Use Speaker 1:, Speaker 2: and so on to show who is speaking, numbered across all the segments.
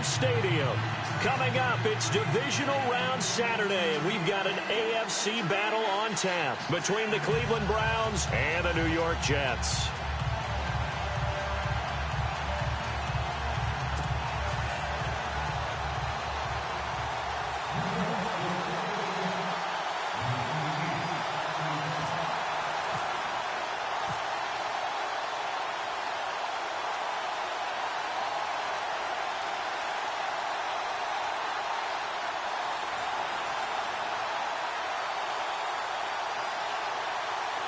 Speaker 1: Stadium. Coming up, it's divisional round Saturday, and we've got an AFC battle on tap between the Cleveland Browns and the New York Jets.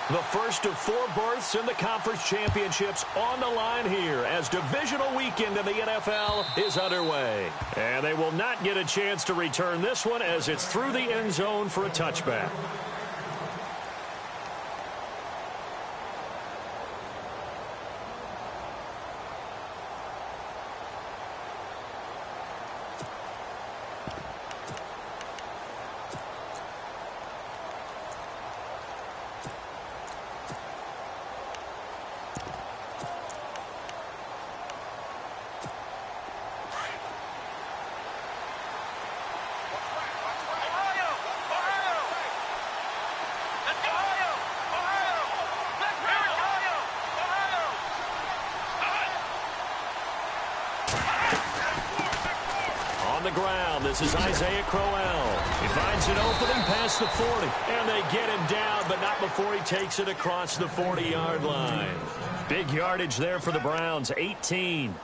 Speaker 1: The first of 4 berths in the conference championships on the line here as divisional weekend in the NFL is underway. And they will not get a chance to return this one as it's through the end zone for a touchback. Ground. This is Isaiah Crowell. He finds an opening past the 40, and they get him down, but not before he takes it across the 40-yard line. Big yardage there for the Browns, 18.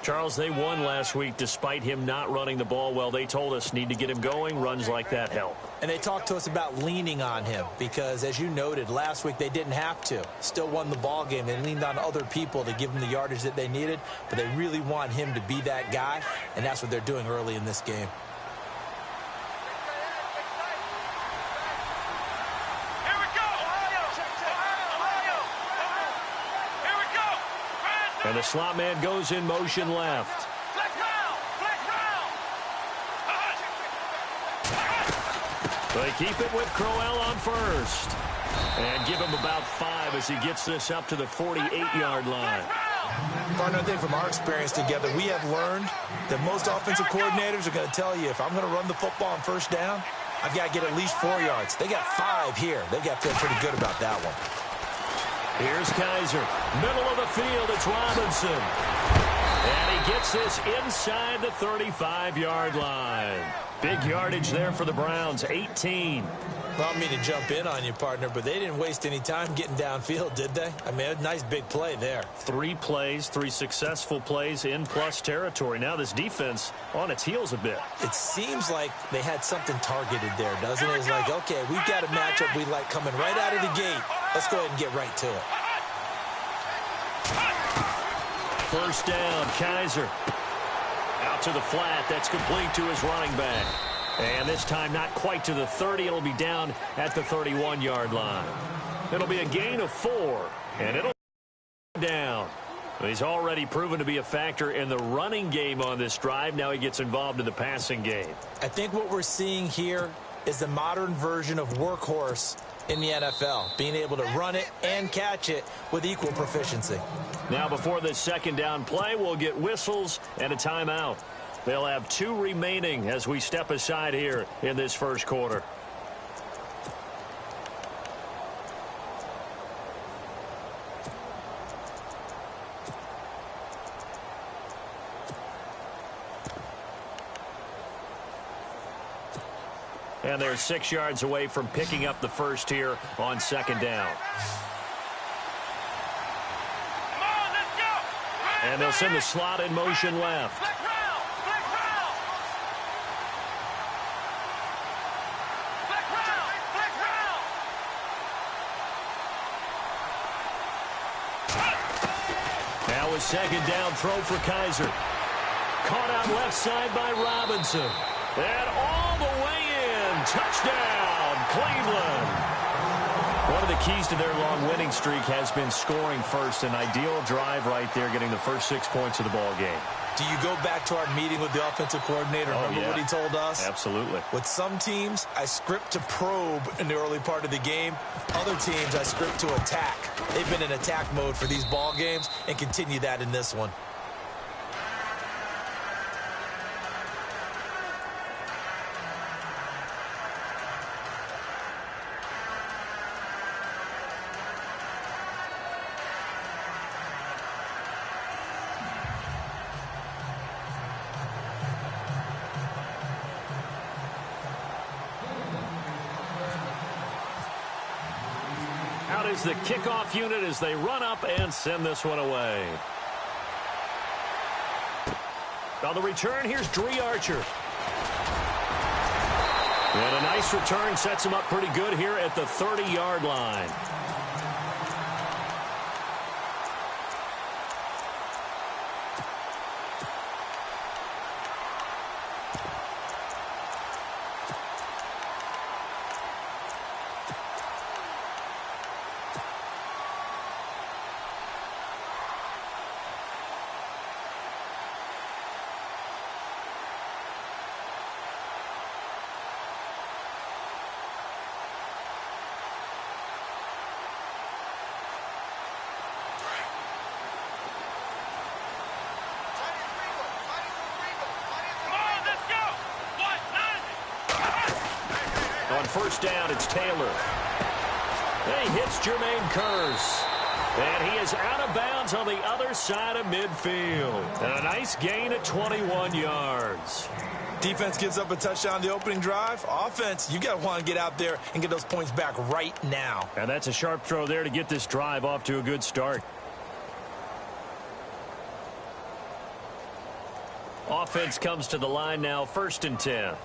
Speaker 1: Charles, they won last week despite him not running the ball well. They told us need to get him going. Runs like that help.
Speaker 2: And they talked to us about leaning on him because, as you noted, last week they didn't have to. Still won the ball game. They leaned on other people to give them the yardage that they needed, but they really want him to be that guy, and that's what they're doing early in this game.
Speaker 1: And the slot man goes in motion left. They keep it with Crowell on first. And give him about 5 as he gets this up to the 48-yard line.
Speaker 2: Partner, I think from our experience together, we have learned that most offensive coordinators are going to tell you, if I'm going to run the football on first down, I've got to get at least 4 yards. They got 5 here. They got to feel pretty good about that one.
Speaker 1: Here's Kaiser. Middle of the field, it's Robinson. And he gets this inside the 35-yard line. Big yardage there for the Browns, 18.
Speaker 2: Well, I don't mean to jump in on you, partner, but they didn't waste any time getting downfield, did they? I mean, a nice big play there.
Speaker 1: 3 plays, 3 successful plays in plus territory. Now this defense on its heels a bit.
Speaker 2: It seems like they had something targeted there, doesn't it? It's like, okay, we've got a matchup we like coming right out of the gate. Let's go ahead and get right to it.
Speaker 1: First down, Kaiser. Out to the flat. That's complete to his running back. And this time not quite to the 30. It'll be down at the 31-yard line. It'll be a gain of 4. And it'll be down. He's already proven to be a factor in the running game on this drive. Now he gets involved in the passing game.
Speaker 2: I think what we're seeing here is the modern version of workhorse in the NFL, being able to run it and catch it with equal proficiency.
Speaker 1: Now before this second down play, we'll get whistles and a timeout. They'll have 2 remaining as we step aside here in this first quarter. And they're 6 yards away from picking up the first here on second down. And they'll send the slot in motion left. Now a second down throw for Kaiser. Caught out left side by Robinson. And all the way in. Touchdown, Cleveland. One of the keys to their long winning streak has been scoring first. An ideal drive right there, getting the first 6 points of the ball game.
Speaker 2: Do you go back to our meeting with the offensive coordinator? Remember what he told us?
Speaker 1: Absolutely.
Speaker 2: With some teams, I script to probe in the early part of the game. Other teams, I script to attack. They've been in attack mode for these ball games and continue that in this one.
Speaker 1: is the kickoff unit as they run up and send this one away. On the return, here's Dree Archer. And a nice return sets him up pretty good here at the 30-yard line. On first down, it's Taylor. And he hits Jermaine Kearse. And he is out of bounds on the other side of midfield. And a nice gain at 21 yards.
Speaker 2: Defense gives up a touchdown the opening drive. Offense, you got to want to get out there and get those points back right now.
Speaker 1: And that's a sharp throw there to get this drive off to a good start. Offense comes to the line now, 1st and 10.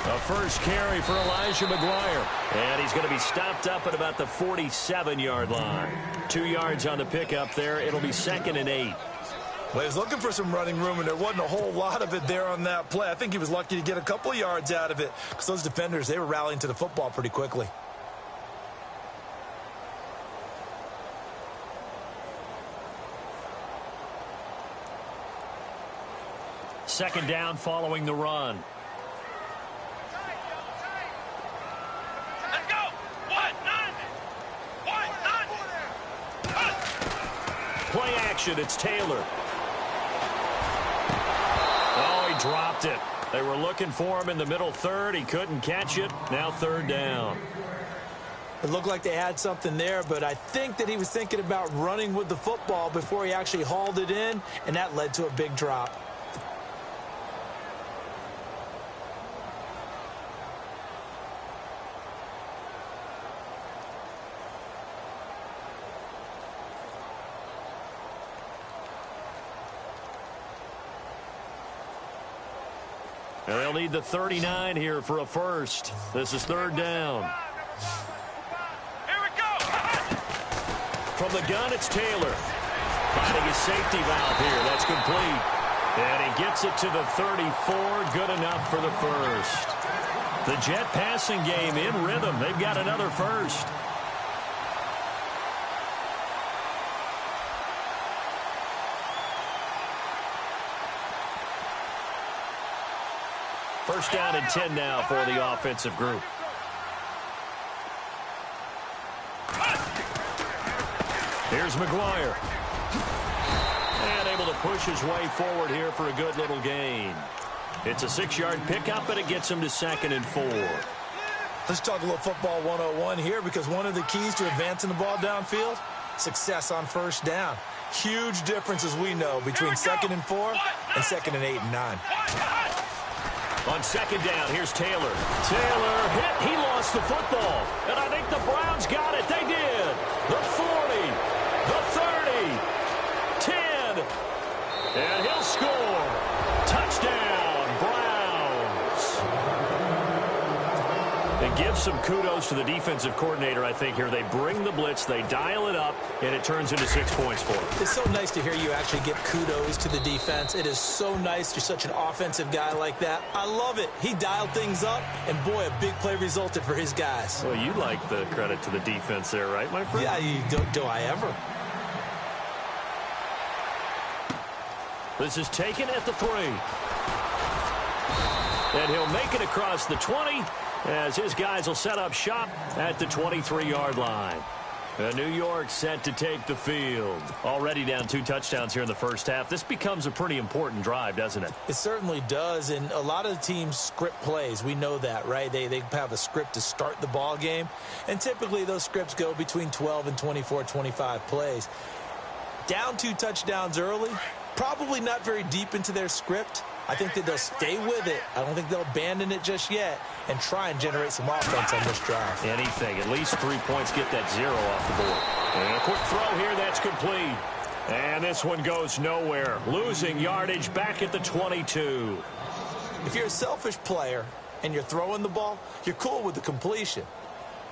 Speaker 1: A first carry for Elijah McGuire. And he's going to be stopped up at about the 47-yard line. 2 yards on the pickup there. It'll be 2nd and 8.
Speaker 2: Well, he was looking for some running room, and there wasn't a whole lot of it there on that play. I think he was lucky to get a couple of yards out of it because those defenders, they were rallying to the football pretty quickly.
Speaker 1: Second down following the run.
Speaker 3: Let's go.
Speaker 1: Play action, it's Taylor. Oh, he dropped it. They were looking for him in the middle third. He couldn't catch it. Now 3rd down.
Speaker 2: It looked like they had something there, but I think that he was thinking about running with the football before he actually hauled it in, and that led to a big drop.
Speaker 1: And they'll need the 39 here for a first. This is 3rd down.
Speaker 3: Here we go.
Speaker 1: From the gun, it's Taylor. Finding his safety valve here. That's complete. And he gets it to the 34. Good enough for the first. The Jet passing game in rhythm. They've got another first. First down and 10 now for the offensive group. Here's McGuire. And able to push his way forward here for a good little gain. It's a 6-yard pickup, and it gets him to 2nd and 4.
Speaker 2: Let's talk a little football 101 here, because one of the keys to advancing the ball downfield, success on first down. Huge difference, as we know, between 2nd and 4 and 2nd and 8 and 9.
Speaker 1: On 2nd down, here's Taylor. Taylor hit. He lost the football. And I think the Browns got it. They did. The 40, the 30, 10. And he'll score. Touchdown, Browns. And give some kudos to the defensive coordinator, I think, here. They bring the blitz, they dial it up, and it turns into 6 points for them.
Speaker 2: It's so nice to hear you actually give kudos to the defense. It is so nice. You're such an offensive guy like that. I love it. He dialed things up, and boy, a big play resulted for his guys.
Speaker 1: Well, you like the credit to the defense there, right, my friend?
Speaker 2: Yeah, do I ever?
Speaker 1: This is taken at the 3. And he'll make it across the 20 as his guys will set up shop at the 23-yard line. New York set to take the field. Already down 2 touchdowns here in the first half. This becomes a pretty important drive, doesn't it?
Speaker 2: It certainly does, and a lot of the teams script plays. We know that, right? They have a script to start the ball game, and typically those scripts go between 12 and 24, 25 plays. Down 2 touchdowns early, probably not very deep into their script, I think that they'll stay with it. I don't think they'll abandon it just yet and try and generate some offense on this drive.
Speaker 1: Anything. At least 3 points, get that 0 off the board. And a quick throw here. That's complete. And this one goes nowhere. Losing yardage back at the 22.
Speaker 2: If you're a selfish player and you're throwing the ball, you're cool with the completion.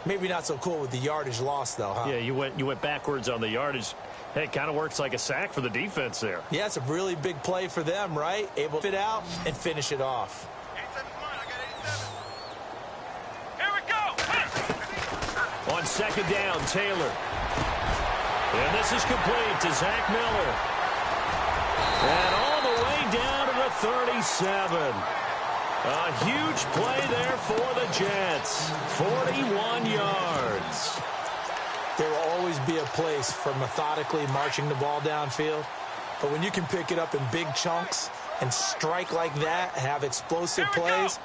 Speaker 2: Maybe not so cool with the yardage loss, though, huh?
Speaker 1: Yeah, you went backwards on the yardage. Hey, it kind of works like a sack for the defense there.
Speaker 2: Yeah, it's a really big play for them, right? Able to fit out and finish it off.
Speaker 3: 87's mine. I got 87. Here we go.
Speaker 1: On second down, Taylor. And this is complete to Zach Miller. And all the way down to the 37. A huge play there for the Jets. 41 yards.
Speaker 2: There will always be a place for methodically marching the ball downfield. But when you can pick it up in big chunks and strike like that and have explosive plays,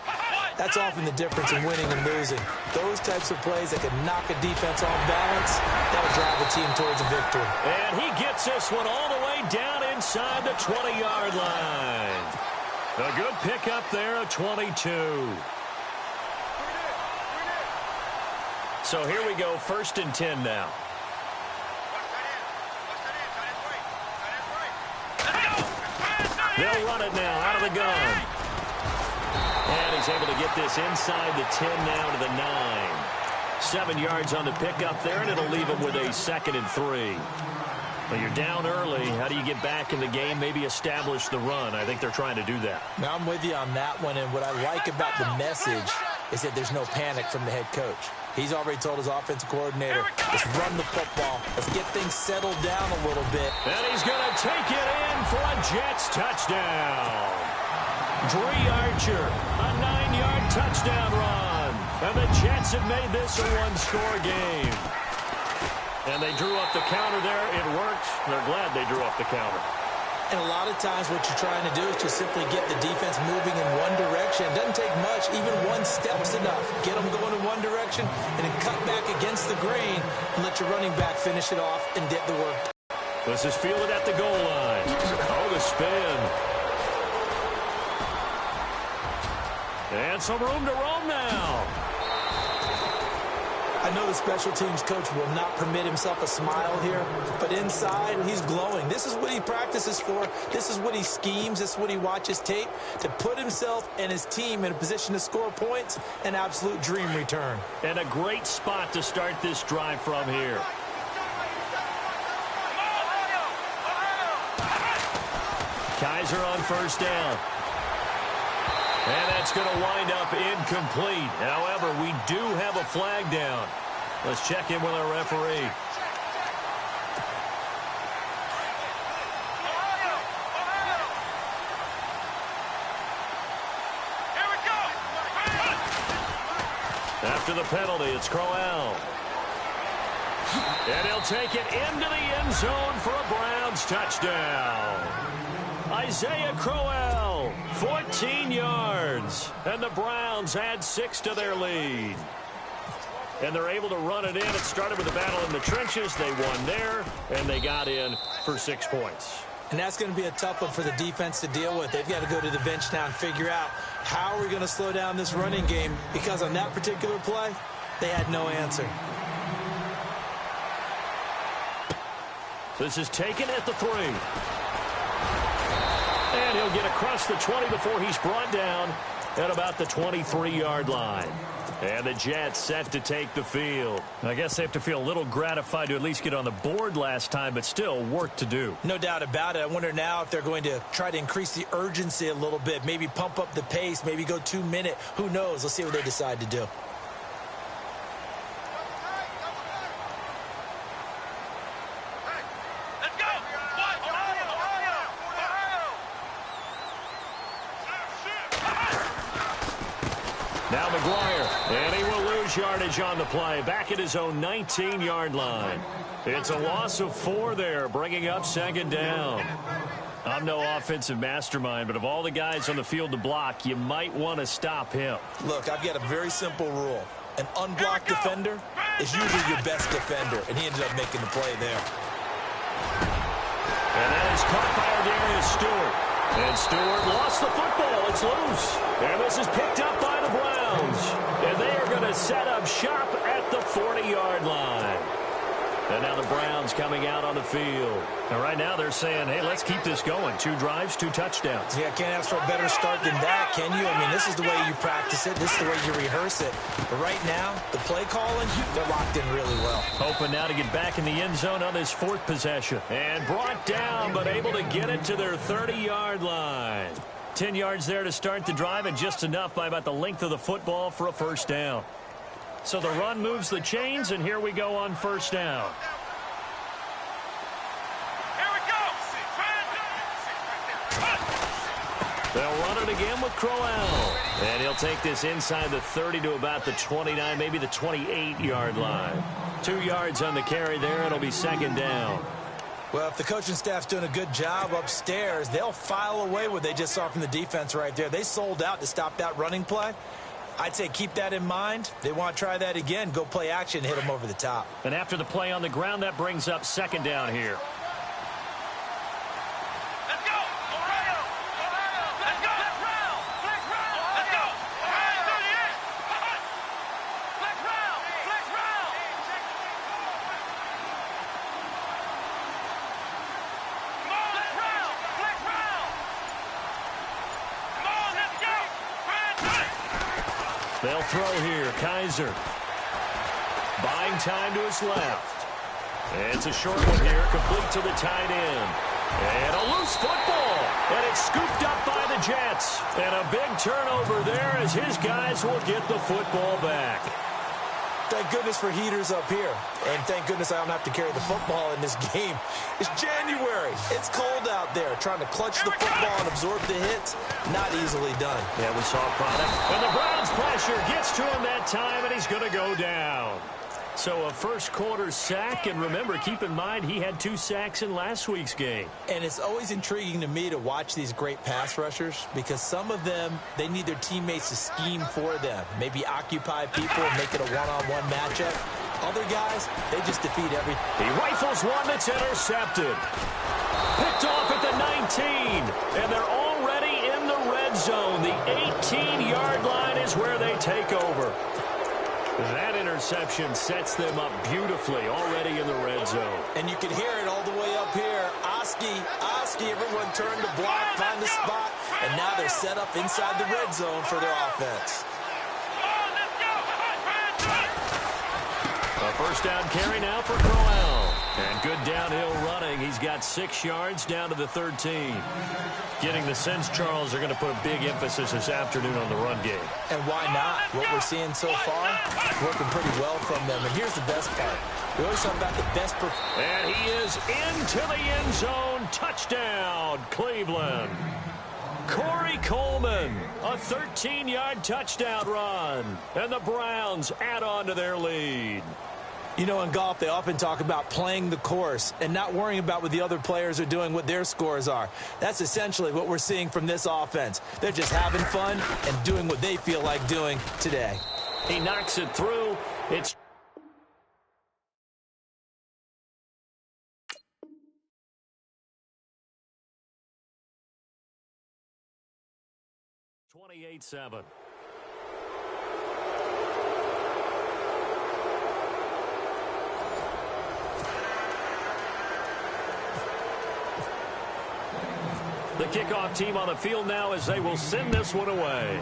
Speaker 2: that's often the difference in winning and losing. Those types of plays that can knock a defense off balance, that'll drive a team towards a victory.
Speaker 1: And he gets this one all the way down inside the 20-yard line. A good pickup there at 22. So here we go, 1st and 10 now. They'll run it now out of the gun. And he's able to get this inside the 10 now to the 9. 7 yards on the pickup there, and it'll leave him with a 2nd and 3. Well, you're down early. How do you get back in the game, maybe establish the run? I think they're trying to do that.
Speaker 2: Now, I'm with you on that one, and what I like about the message is that there's no panic from the head coach. He's already told his offensive coordinator, let's run the football. Let's get things settled down a little bit.
Speaker 1: And he's going to take it in for a Jets touchdown. Dree Archer, a 9-yard touchdown run. And the Jets have made this a one-score game. And they drew up the counter there. It worked. They're glad they drew up the counter.
Speaker 2: And a lot of times what you're trying to do is just simply get the defense moving in one direction. It doesn't take much. Even one step's enough. Get them going in one direction and then cut back against the grain and let your running back finish it off and get the work.
Speaker 1: This is fielded at the goal line. Oh, the spin. And some room to roam now.
Speaker 2: I know the special teams coach will not permit himself a smile here, but inside, he's glowing. This is what he practices for. This is what he schemes. This is what he watches tape to put himself and his team in a position to score points. An absolute dream return.
Speaker 1: And a great spot to start this drive from here. Kaiser on 1st down. And that's going to wind up incomplete. However, we do have a flag down. Let's check in with our referee.
Speaker 3: Here we go.
Speaker 1: After the penalty, it's Crowell. And he'll take it into the end zone for a Browns touchdown. Isaiah Crowell, 14 yards. And the Browns add 6 to their lead. And they're able to run it in. It started with a battle in the trenches. They won there, and they got in for 6 points.
Speaker 2: And that's going to be a tough one for the defense to deal with. They've got to go to the bench now and figure out how are we going to slow down this running game, because on that particular play, they had no answer.
Speaker 1: This is taken at the 3. And he'll get across the 20 before he's brought down at about the 23-yard line. And the Jets set to take the field. I guess they have to feel a little gratified to at least get on the board last time, but still work to do.
Speaker 2: No doubt about it. I wonder now if they're going to try to increase the urgency a little bit, maybe pump up the pace, maybe go 2-minute. Who knows? Let's see what they decide to do.
Speaker 1: Now McGuire, and he will lose yardage on the play, back at his own 19-yard line. It's a loss of 4 there, bringing up 2nd down. I'm no offensive mastermind, but of all the guys on the field to block, you might want to stop him.
Speaker 2: Look, I've got a very simple rule. An unblocked defender is usually your best defender, and he ended up making the play there.
Speaker 1: And that is caught by Darius Stewart. And Stewart lost the football. It's loose. And this is picked up by the Browns. And they are going to set up shop at the 40-yard line. And now the Browns coming out on the field. And right now they're saying, hey, let's keep this going. 2 drives, 2 touchdowns.
Speaker 2: Yeah, can't ask for a better start than that, can you? I mean, this is the way you practice it. This is the way you rehearse it. But right now, the play calling, they're locked in really well.
Speaker 1: Hoping now to get back in the end zone on this 4th possession. And brought down, but able to get it to their 30-yard line. 10 yards there to start the drive, and just enough by about the length of the football for a first down. So the run moves the chains, and here we go on first down.
Speaker 3: Here we go.
Speaker 1: They'll run it again with Crowell. And he'll take this inside the 30 to about the 29, maybe the 28-yard line. 2 yards on the carry there. It'll be second down.
Speaker 2: Well, if the coaching staff's doing a good job upstairs, they'll file away what they just saw from the defense right there. They sold out to stop that running play. I'd say keep that in mind. They want to try that again. Go play action, hit them over the top.
Speaker 1: And after the play on the ground, that brings up second down here.
Speaker 3: Let's go. Ohio. Let's go. Flex round. Let's go. Ohio 38. Flex round. Flex round. Come on, let's round. Flex round. Come on, let's go.
Speaker 1: They'll throw here. Kaiser. Buying time to his left. It's a short one here, complete to the tight end. And a loose football. And it's scooped up by the Jets. And a big turnover there as his guys will get the football back.
Speaker 2: Thank goodness for heaters up here. And thank goodness I don't have to carry the football in this game. It's January. It's cold out there. Trying to clutch the football and absorb the hits, not easily done.
Speaker 1: Yeah, we saw product. And the Browns pressure gets to him that time, and he's going to go down. So a first quarter sack, and remember, keep in mind, he had 2 sacks in last week's game.
Speaker 2: And it's always intriguing to me to watch these great pass rushers because some of them, they need their teammates to scheme for them. Maybe occupy people and make it a one-on-one matchup. Other guys, they just defeat everything.
Speaker 1: He rifles one that's intercepted. Picked off at the 19, and they're already in the red zone. The 18-yard line is where they take over. That interception sets them up beautifully already in the red zone.
Speaker 2: And you can hear it all the way up here. Oski, everyone turned to block, find the spot, and now they're set up inside the red zone for their offense.
Speaker 1: A first down carry now for Crowell. And good downhill running. He's got 6 yards down to the 13. Getting the sense, Charles, are going to put a big emphasis this afternoon on the run game.
Speaker 2: And why not? What we're seeing so far, working pretty well from them. And here's the best part. We always talk about the best performance.
Speaker 1: And he is into the end zone. Touchdown, Cleveland. Corey Coleman, a 13-yard touchdown run. And the Browns add on to their lead.
Speaker 2: You know, in golf, they often talk about playing the course and not worrying about what the other players are doing, what their scores are. That's essentially what we're seeing from this offense. They're just having fun and doing what they feel like doing today.
Speaker 1: He knocks it through. It's (28-7). The kickoff team on the field now as they will send this one away.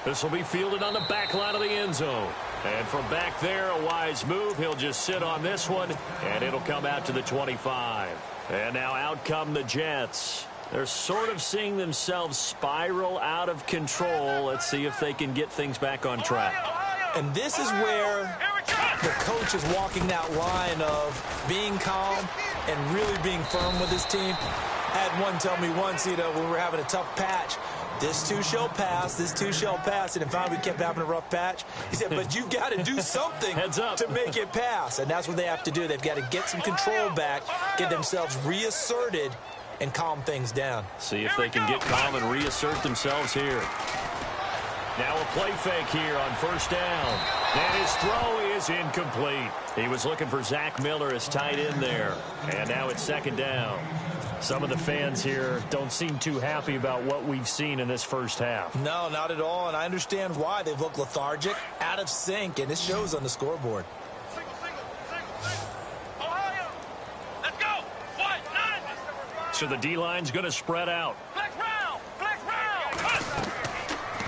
Speaker 1: This will be fielded on the back line of the end zone. And from back there, a wise move. He'll just sit on this one, and it'll come out to the 25. And now out come the Jets. They're sort of seeing themselves spiral out of control. Let's see if they can get things back on track.
Speaker 2: And this is where the coach is walking that line of being calm and really being firm with his team. I had one tell me once, you know, when we were having a tough patch, this too shall pass, this too shall pass. And finally we kept having a rough patch. He said, but you've got to do something to make it pass. And that's what they have to do. They've got to get some control back, get themselves reasserted, and calm things down.
Speaker 1: See if they can get calm and reassert themselves here. Now a play fake here on first down. And his throw is incomplete. He was looking for Zach Miller as tight end there. And now it's second down. Some of the fans here don't seem too happy about what we've seen in this first half.
Speaker 2: No, not at all, and I understand why. They've looked lethargic, out of sync, and it shows on the scoreboard.
Speaker 3: Ohio, let's go. White, 9.
Speaker 1: So the D-line's going to spread out.
Speaker 3: Flex round, flex round.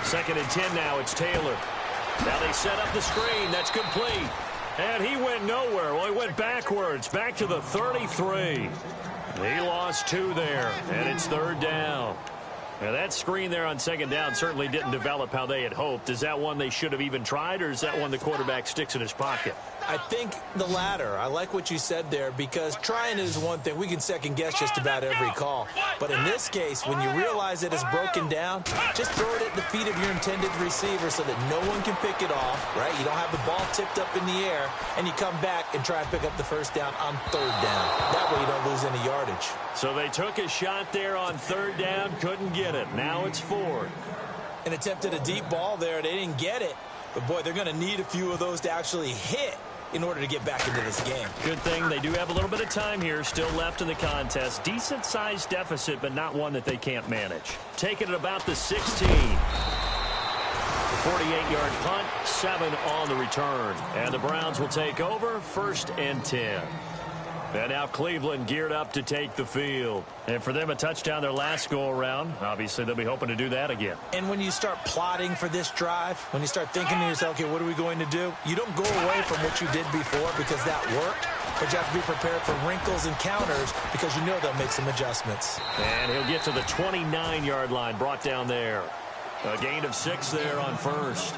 Speaker 1: Second and 10 now, it's Taylor. Now they set up the screen. That's complete. And he went nowhere. Well, he went backwards, back to the 33. He lost 2 there, and it's third down. Now, that screen there on second down certainly didn't develop how they had hoped. Is that one they should have even tried, or is that one the quarterback sticks in his pocket?
Speaker 2: I think the latter. I like what you said there, because trying is one thing. We can second-guess just about every call. But in this case, when you realize that it's broken down, just throw it at the feet of your intended receiver so that no one can pick it off, right? You don't have the ball tipped up in the air, and you come back and try and pick up the first down on third down. That way you don't lose any yardage.
Speaker 1: So they took a shot there on third down, couldn't get it. Now it's fourth.
Speaker 2: And attempted a deep ball there. They didn't get it. But, boy, they're going to need a few of those to actually hit in order to get back into this game.
Speaker 1: Good thing they do have a little bit of time here still left in the contest. Decent-sized deficit, but not one that they can't manage. Taking it about the 16. 48-yard punt, 7 on the return. And the Browns will take over, 1st and 10. And now Cleveland geared up to take the field. And for them, a touchdown their last go-around. Obviously, they'll be hoping to do that again.
Speaker 2: And when you start plotting for this drive, when you start thinking to yourself, okay, what are we going to do? You don't go away from what you did before because that worked. But you have to be prepared for wrinkles and counters because you know they'll make some adjustments.
Speaker 1: And he'll get to the 29-yard line, brought down there. A gain of 6 there on first.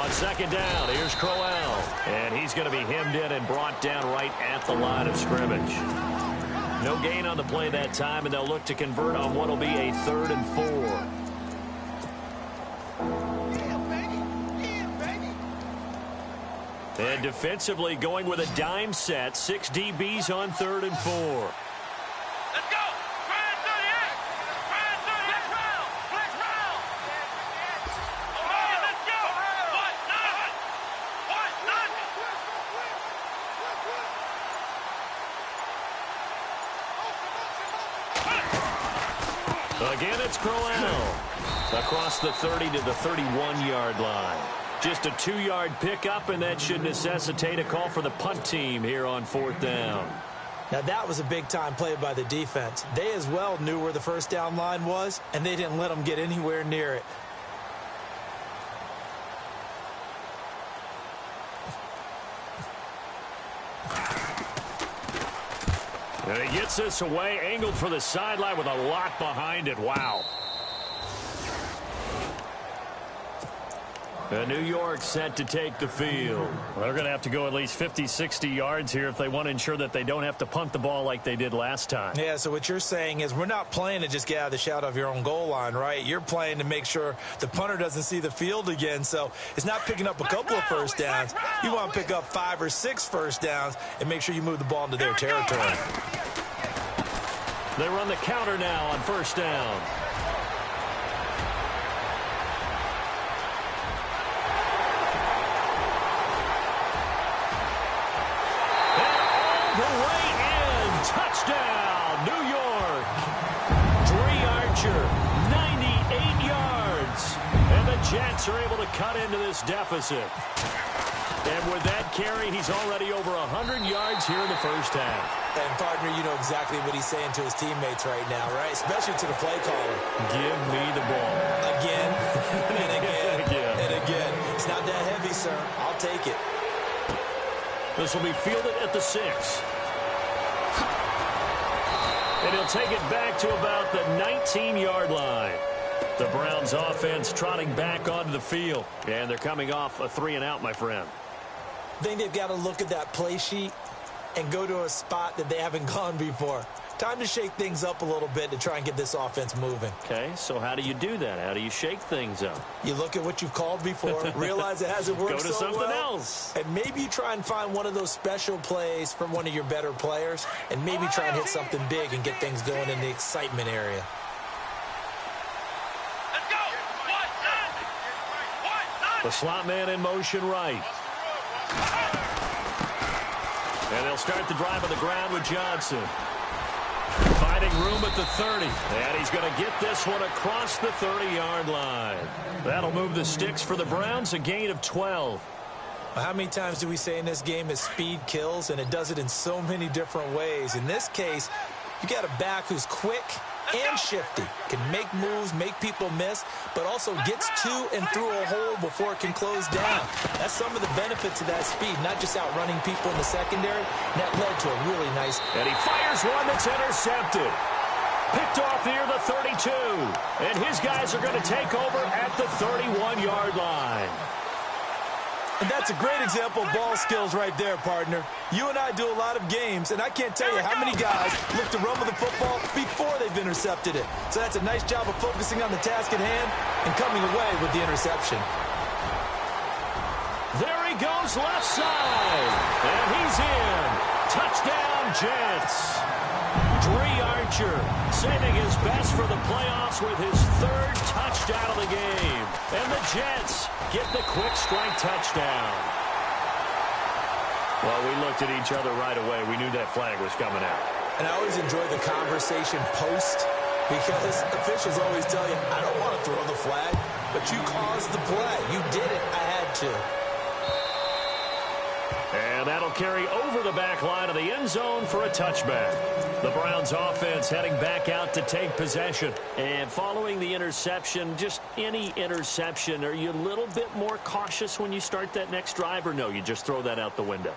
Speaker 1: Second down, here's Crowell. And he's going to be hemmed in and brought down right at the line of scrimmage. No gain on the play that time, and they'll look to convert on what will be a 3rd and 4. And defensively going with a dime set, 6 DBs on 3rd and 4. Again, it's Crowell. Across the 30 to the 31-yard line. Just a 2-yard pickup, and that should necessitate a call for the punt team here on 4th down.
Speaker 2: Now, that was a big-time play by the defense. They as well knew where the first down line was, and they didn't let them get anywhere near it.
Speaker 1: And he gets this away, angled for the sideline with a lot behind it. Wow. New York set to take the field. Well, they're going to have to go at least 50, 60 yards here if they want to ensure that they don't have to punt the ball like they did last time.
Speaker 2: Yeah, so what you're saying is we're not playing to just get out of the shadow of your own goal line, right? You're playing to make sure the punter doesn't see the field again. So it's not picking up a couple of first downs. You want to pick up 5 or 6 first downs and make sure you move the ball into their territory.
Speaker 1: They run the counter now on 1st down. Touchdown, New York. Dree Archer, 98 yards. And the Jets are able to cut into this deficit. And with that carry, he's already over 100 yards here in the first half.
Speaker 2: And, partner, you know exactly what he's saying to his teammates right now, right? Especially to the play caller.
Speaker 1: Give me the ball.
Speaker 2: Again, and again,
Speaker 1: again.
Speaker 2: and again. It's not that heavy, sir. I'll take it.
Speaker 1: This will be fielded at the 6. And he'll take it back to about the 19-yard line. The Browns offense trotting back onto the field. And they're coming off a 3-and-out, my friend.
Speaker 2: I think they've got to look at that play sheet and go to a spot that they haven't gone before. Time to shake things up a little bit to try and get this offense moving.
Speaker 1: Okay, so how do you do that? How do you shake things up?
Speaker 2: You look at what you've called before, realize it hasn't worked
Speaker 1: Go to
Speaker 2: so
Speaker 1: something
Speaker 2: well,
Speaker 1: else.
Speaker 2: and maybe you try and find one of those special plays from one of your better players, and maybe try and hit something big and get things going in the excitement area.
Speaker 3: Let's go.
Speaker 1: The slot man in motion right. And they'll start the drive on the ground with Johnson. Finding room at the 30. And he's going to get this one across the 30-yard line. That'll move the sticks for the Browns, a gain of 12.
Speaker 2: Well, how many times do we say in this game is speed kills, and it does it in so many different ways. In this case, you got a back who's quick and shifty, can make moves, make people miss, but also gets to and through a hole before it can close down. That's some of the benefits of that speed, not just outrunning people in the secondary. And that led to a really nice.
Speaker 1: And he fires one that's intercepted. Picked off near the 32. And his guys are going to take over at the 31-yard line.
Speaker 2: And that's a great example of ball skills right there, partner. You and I do a lot of games, and I can't tell you how many guys look to run with the football before they've intercepted it. So that's a nice job of focusing on the task at hand and coming away with the interception.
Speaker 1: There he goes left side. And he's in. Touchdown, Jets. Dree Archer saving his best for the playoffs with his third touchdown of the game. And the Jets get the quick strike touchdown. Well, we looked at each other right away. We knew that flag was coming out.
Speaker 2: And I always enjoy the conversation post, because officials always tell you, I don't want to throw the flag, but you caused the play. You did it. I had to.
Speaker 1: And that'll carry over the back line of the end zone for a touchback. The Browns offense heading back out to take possession. And following the interception, just any interception, are you a little bit more cautious when you start that next drive, or no, you just throw that out the window?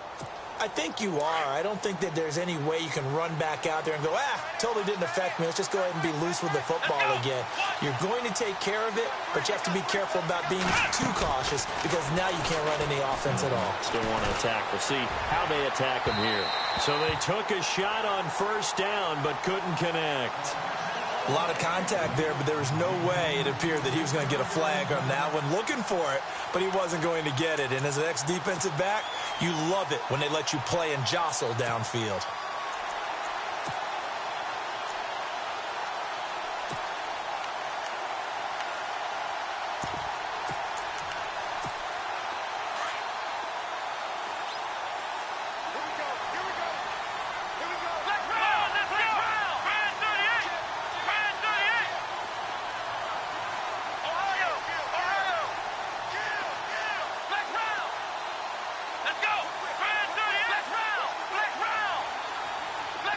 Speaker 2: I think you are. I don't think that there's any way you can run back out there and go, totally didn't affect me. Let's just go ahead and be loose with the football again. You're going to take care of it, but you have to be careful about being too cautious, because now you can't run any offense at all.
Speaker 1: Still want to attack. We'll see how they attack them here. So they took a shot on first down, but couldn't connect.
Speaker 2: A lot of contact there, but there was no way it appeared that he was going to get a flag on that one. Looking for it, but he wasn't going to get it. And as an ex-defensive back, you love it when they let you play and jostle downfield.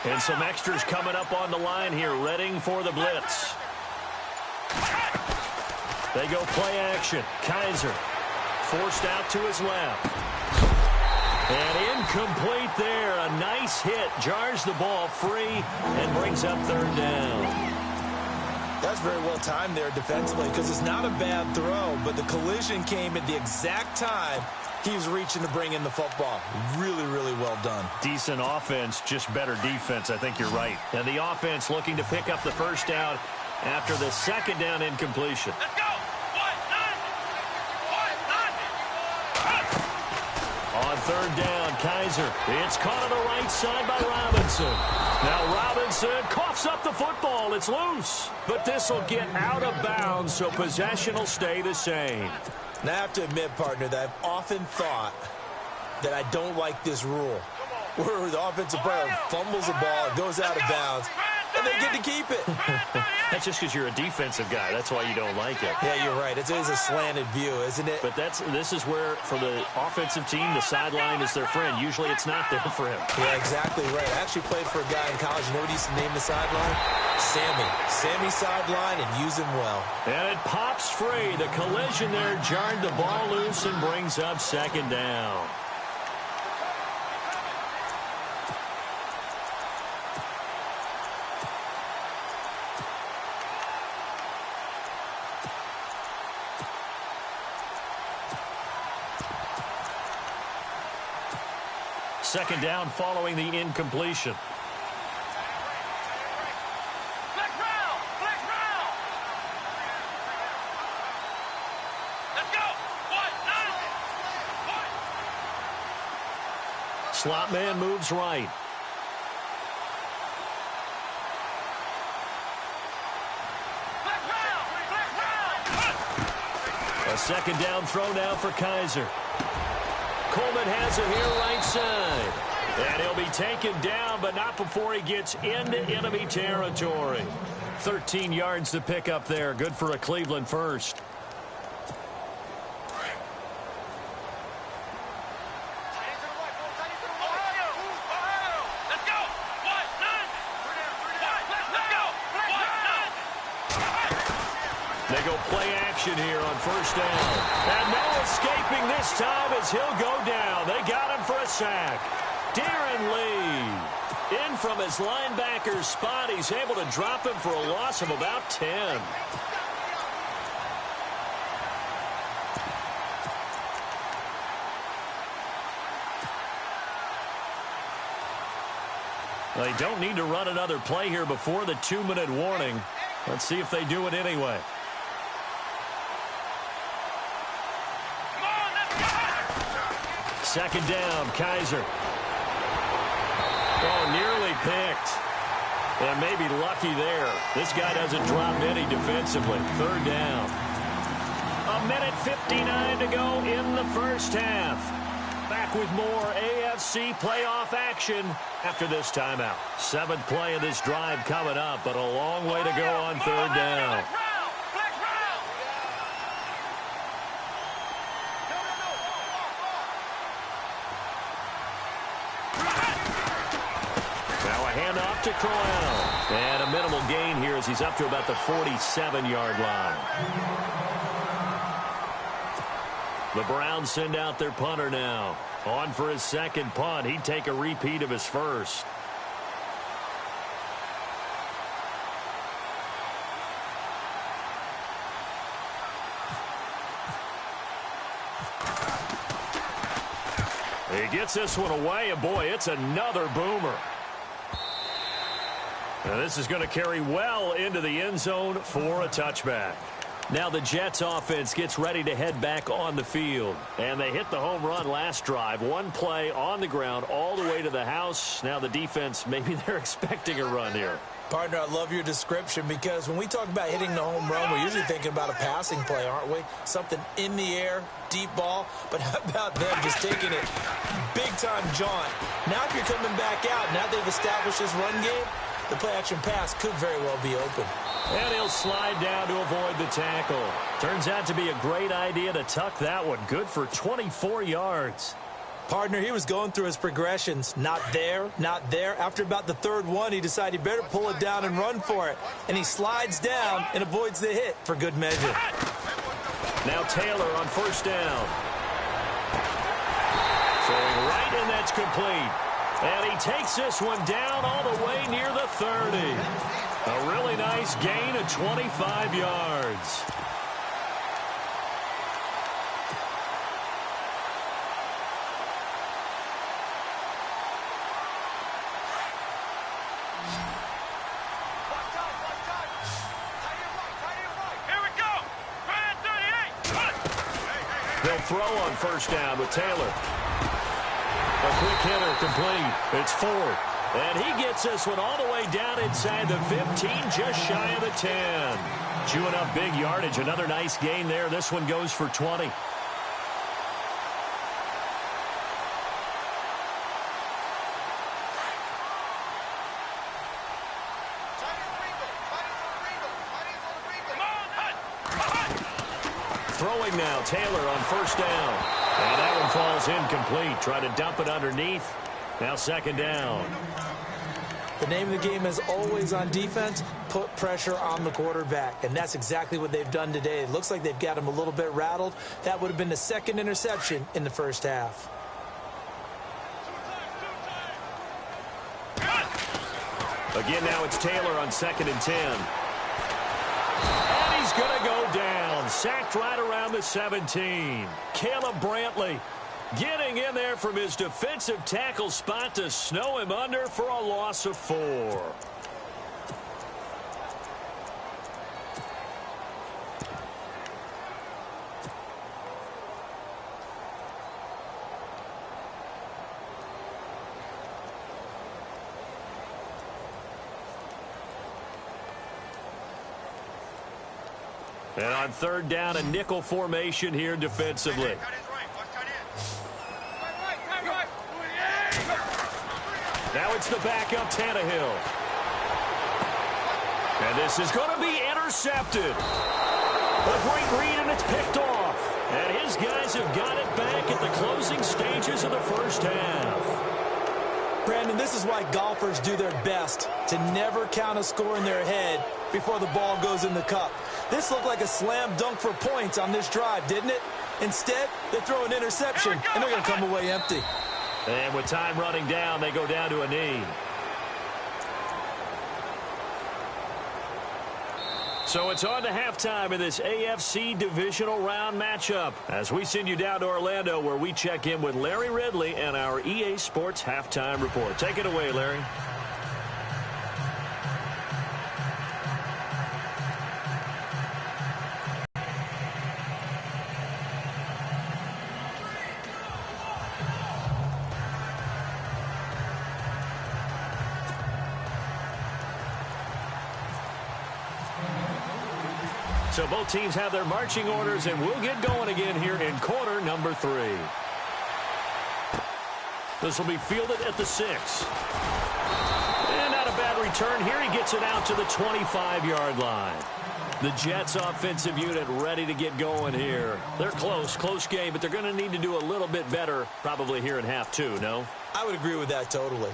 Speaker 1: And some extras coming up on the line here, readying for the blitz. They go play action. Kaiser forced out to his left. And incomplete there. A nice hit. Jars the ball free and brings up third down.
Speaker 2: That's very well timed there defensively, because it's not a bad throw, but the collision came at the exact time he was reaching to bring in the football. Really, really well done.
Speaker 1: Decent offense, just better defense. I think you're right. And the offense looking to pick up the first down after the second down incompletion.
Speaker 3: Let's go.
Speaker 1: On third down, Kaiser. It's caught on the right side by Robinson. Now Robinson coughs up the football. It's loose. But this will get out of bounds, so possession will stay the same.
Speaker 2: Now, I have to admit, partner, that I've often thought that I don't like this rule, where the offensive player fumbles the ball, it goes out of bounds, and they get to keep it.
Speaker 1: That's just because you're a defensive guy. That's why you don't like it.
Speaker 2: Yeah, you're right. It is a slanted view, isn't it?
Speaker 1: But this is where, for the offensive team, the sideline is their friend. Usually it's not there for him.
Speaker 2: Yeah, exactly right. I actually played for a guy in college. You know what he used to name the sideline? Sammy. Sammy sideline, and use him well.
Speaker 1: And it pops free. The collision there jarred the ball loose and brings up second down. Second down following the incompletion. slot man moves right. A second down throw now for Kaiser. Coleman has him here right side. And he'll be taken down, but not before he gets into enemy territory. 13 yards to pick up there. Good for a Cleveland first. They go play action here on first down. And no escaping this time as he'll go down. They got him for a sack. Darren Lee in from his linebacker's spot. He's able to drop him for a loss of about 10. They don't need to run another play here before the 2-minute warning. Let's see if they do it anyway. Second down, Kaiser. Oh, nearly picked. And maybe lucky there. This guy doesn't drop any defensively. Third down. 1:59 to go in the first half. Back with more AFC playoff action after this timeout. 7th play of this drive coming up, but a long way to go on third down. Handoff to Crowell. And a minimal gain here as he's up to about the 47-yard line. The Browns send out their punter now. On for his second punt. He'd take a repeat of his first. He gets this one away, and boy, it's another boomer. Now this is going to carry well into the end zone for a touchback. Now the Jets offense gets ready to head back on the field. And they hit the home run last drive. One play on the ground all the way to the house. Now the defense, maybe they're expecting a run here.
Speaker 2: Partner, I love your description because when we talk about hitting the home run, we're usually thinking about a passing play, aren't we? Something in the air, deep ball. But how about them just taking it big-time jaunt? Now if you're coming back out, now they've established this run game, the play-action pass could very well be open.
Speaker 1: And he'll slide down to avoid the tackle. Turns out to be a great idea to tuck that one. Good for 24 yards.
Speaker 2: Partner, he was going through his progressions. Not there, not there. After about the third one, he decided he better pull it down and run for it. And he slides down and avoids the hit for good measure.
Speaker 1: Now Taylor on first down. Throwing right, and that's complete. And he takes this one down all the way near the 30. A really nice gain of 25 yards. They'll throw on first down with Taylor. A quick hitter complete. It's Ford. And he gets this one all the way down inside the 15, just shy of the 10. Chewing up big yardage. Another nice gain there. This one goes for 20. Throwing now, Taylor on first down. And that one falls incomplete. Try to dump it underneath. Now second down.
Speaker 2: The name of the game is always on defense, put pressure on the quarterback. And that's exactly what they've done today. It looks like they've got him a little bit rattled. That would have been the second interception in the first half.
Speaker 1: Again, now it's Taylor on 2nd and 10. And he's going to go down. Sacked right around the 17. Caleb Brantley getting in there from his defensive tackle spot to snow him under for a loss of 4. And on third down, a nickel formation here defensively. Now it's the backup Tannehill. And this is going to be intercepted. A great read, and it's picked off. And his guys have got it back at the closing stages of the first half.
Speaker 2: Brandon, this is why golfers do their best to never count a score in their head before the ball goes in the cup. This looked like a slam dunk for points on this drive, didn't it? Instead, they throw an interception, and they're going to come away empty.
Speaker 1: And with time running down, they go down to a knee. So it's on to halftime in this AFC divisional round matchup as we send you down to Orlando where we check in with Larry Ridley and our EA Sports halftime report. Take it away, Larry. So both teams have their marching orders, and we'll get going again here in quarter number 3. This will be fielded at the 6. And not a bad return here. He gets it out to the 25-yard line. The Jets offensive unit ready to get going here. They're close game, but they're going to need to do a little bit better probably here in half 2, no?
Speaker 2: I would agree with that totally.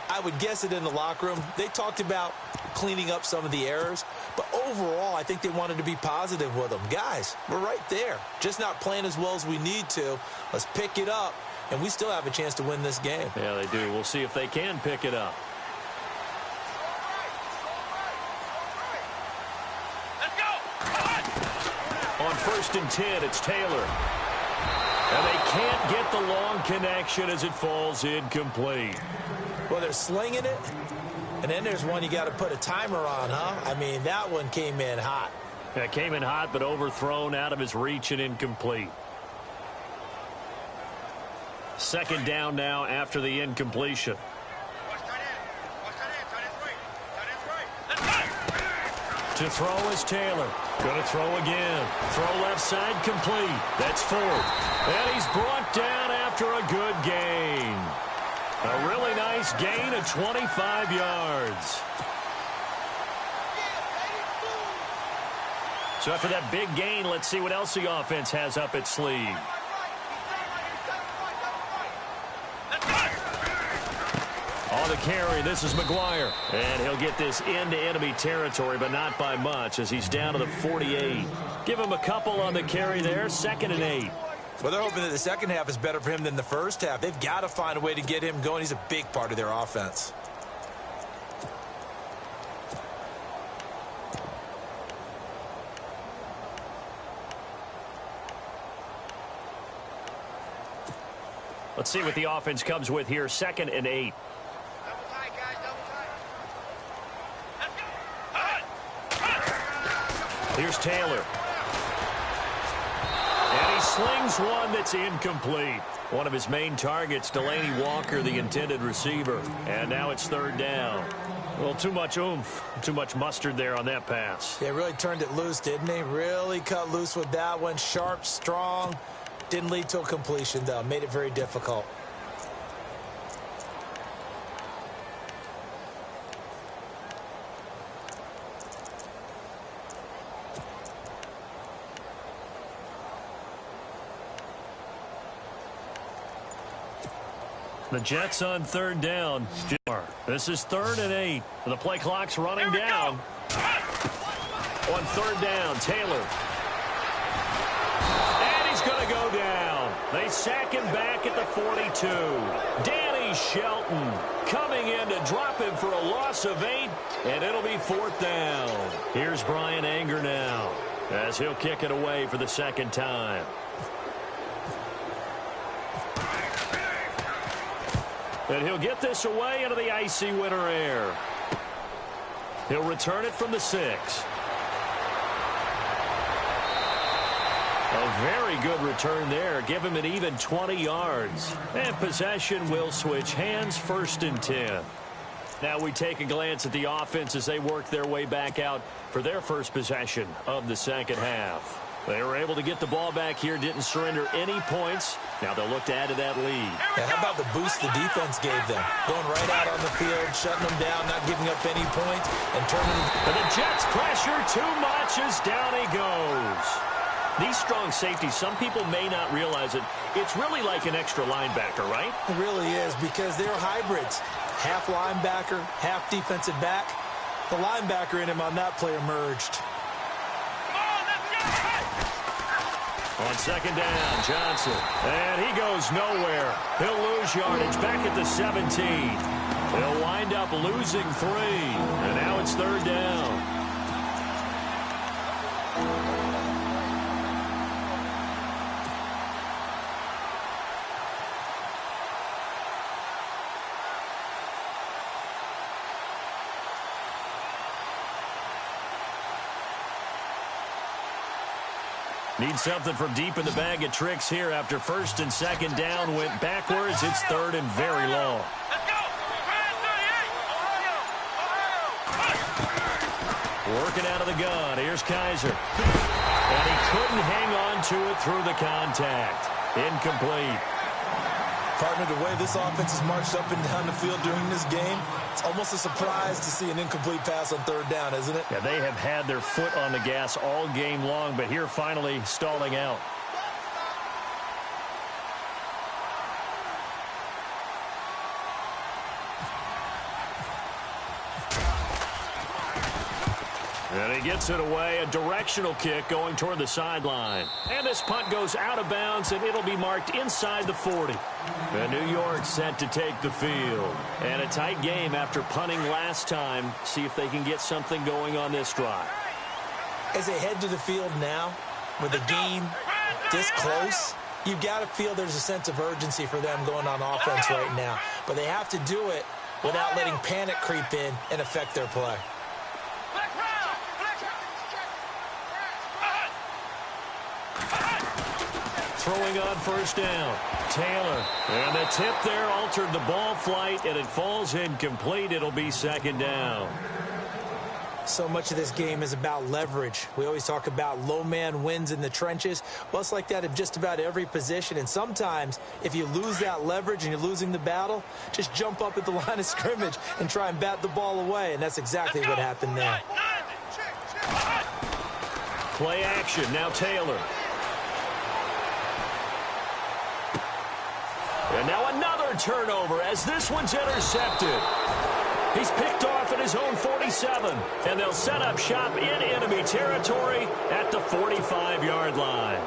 Speaker 2: I would guess it in the locker room. They talked about cleaning up some of the errors, but overall, I think they wanted to be positive with them. Guys, we're right there. Just not playing as well as we need to. Let's pick it up, and we still have a chance to win this game.
Speaker 1: Yeah, they do. We'll see if they can pick it up.
Speaker 3: Let's go.
Speaker 1: On 1st and 10, it's Taylor. And they can't get the long connection as it falls incomplete.
Speaker 2: Well, they're slinging it, and then there's one you got to put a timer on, huh? I mean, that one came in hot.
Speaker 1: Yeah, came in hot, but overthrown, out of his reach and incomplete. 2nd down now after the incompletion. To throw is Taylor. Going to throw again. Throw left side complete. That's 4th. And he's brought down after a good gain. A really nice gain of 25 yards. So after that big gain, let's see what else the offense has up its sleeve. On the carry, this is McGuire. And he'll get this into enemy territory, but not by much as he's down to the 48. Give him a couple on the carry there, 2nd and 8.
Speaker 2: Well, they're hoping that the second half is better for him than the first half. They've got to find a way to get him going. He's a big part of their offense.
Speaker 1: Let's see what the offense comes with here, 2nd and 8. Here's Taylor. And he slings one that's incomplete. One of his main targets, Delaney Walker, the intended receiver. And now it's 3rd down. Well, too much oomph, too much mustard there on that pass.
Speaker 2: They really turned it loose, didn't they? Really cut loose with that one. Sharp, strong. Didn't lead to a completion, though. Made it very difficult.
Speaker 1: The Jets on 3rd down. This is 3rd and 8. The play clock's running down. On 3rd down, Taylor. And he's going to go down. They sack him back at the 42. Danny Shelton coming in to drop him for a loss of 8, and it'll be 4th down. Here's Brian Anger now as he'll kick it away for the 2nd time. And he'll get this away into the icy winter air. He'll return it from the 6. A very good return there. Give him an even 20 yards. And possession will switch hands, 1st and 10. Now we take a glance at the offense as they work their way back out for their first possession of the second half. They were able to get the ball back here, didn't surrender any points. Now they'll look to add to that lead.
Speaker 2: Yeah, how about the boost the defense gave them? Going right out on the field, shutting them down, not giving up any points, and turning.
Speaker 1: And the Jets pressure too much as down he goes. These strong safeties, some people may not realize it. It's really like an extra linebacker, right?
Speaker 2: It really is, because they're hybrids. Half linebacker, half defensive back. The linebacker in him on that play emerged.
Speaker 1: On second down, Johnson. And he goes nowhere. He'll lose yardage back at the 17. He'll wind up losing 3. And now it's third down. Need something from deep in the bag of tricks here after first and second down went backwards. It's third and very long.
Speaker 3: Let's go!
Speaker 1: Working out of the gun. Here's Kaiser. And he couldn't hang on to it through the contact. Incomplete.
Speaker 2: Partner, the way this offense has marched up and down the field during this game, it's almost a surprise to see an incomplete pass on third down, isn't it?
Speaker 1: Yeah, they have had their foot on the gas all game long, but here finally stalling out. And he gets it away, a directional kick going toward the sideline. And this punt goes out of bounds, and it'll be marked inside the 40. And New York set to take the field. And a tight game after punting last time. See if they can get something going on this drive.
Speaker 2: As they head to the field now, with the game this close, you've got to feel there's a sense of urgency for them going on offense right now. But they have to do it without letting panic creep in and affect their play.
Speaker 1: Throwing on first down. Taylor. And the tip there altered the ball flight, and it falls incomplete. It'll be second down.
Speaker 2: So much of this game is about leverage. We always talk about low man wins in the trenches. Well, it's like that in just about every position. And sometimes, if you lose that leverage and you're losing the battle, just jump up at the line of scrimmage and try and bat the ball away. And that's exactly what happened there.
Speaker 1: Play action. Now Taylor. And now another turnover as this one's intercepted. He's picked off at his own 47. And they'll set up shop in enemy territory at the 45-yard line.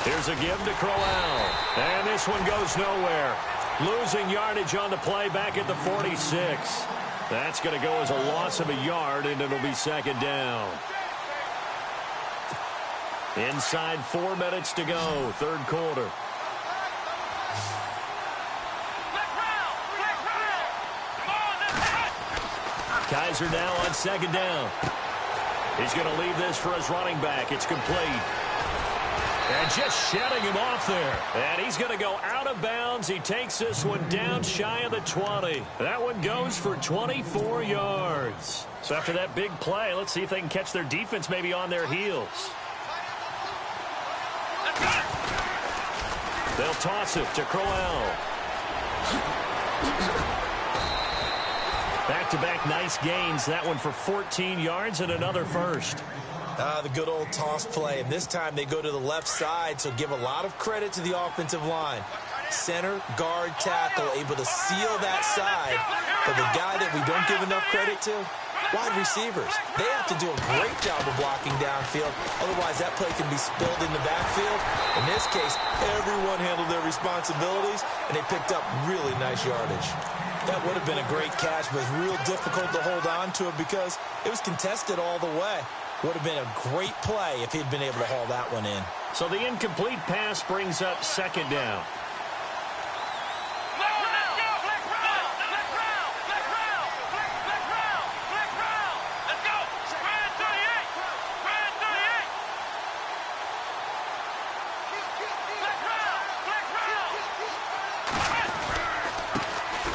Speaker 1: Here's a give to Crowell. And this one goes nowhere. Losing yardage on the play back at the 46. That's going to go as a loss of a yard, and it'll be second down. Inside 4 minutes to go, third quarter. Kaiser now on second down. He's going to leave this for his running back. It's complete. And just shedding him off there. And he's going to go out of bounds. He takes this one down shy of the 20. That one goes for 24 yards. So after that big play, let's see if they can catch their defense maybe on their heels. They'll toss it to Crowell. Back-to-back nice gains. That one for 14 yards and another first.
Speaker 2: The good old toss play. And this time they go to the left side, so give a lot of credit to the offensive line. Center, guard, tackle, able to seal that side. But the guy that we don't give enough credit to, wide receivers. They have to do a great job of blocking downfield. Otherwise, that play can be spilled in the backfield. In this case, everyone handled their responsibilities, and they picked up really nice yardage. That would have been a great catch, but it was real difficult to hold on to it because it was contested all the way. Would have been a great play if he'd been able to haul that one in.
Speaker 1: So the incomplete pass brings up second down.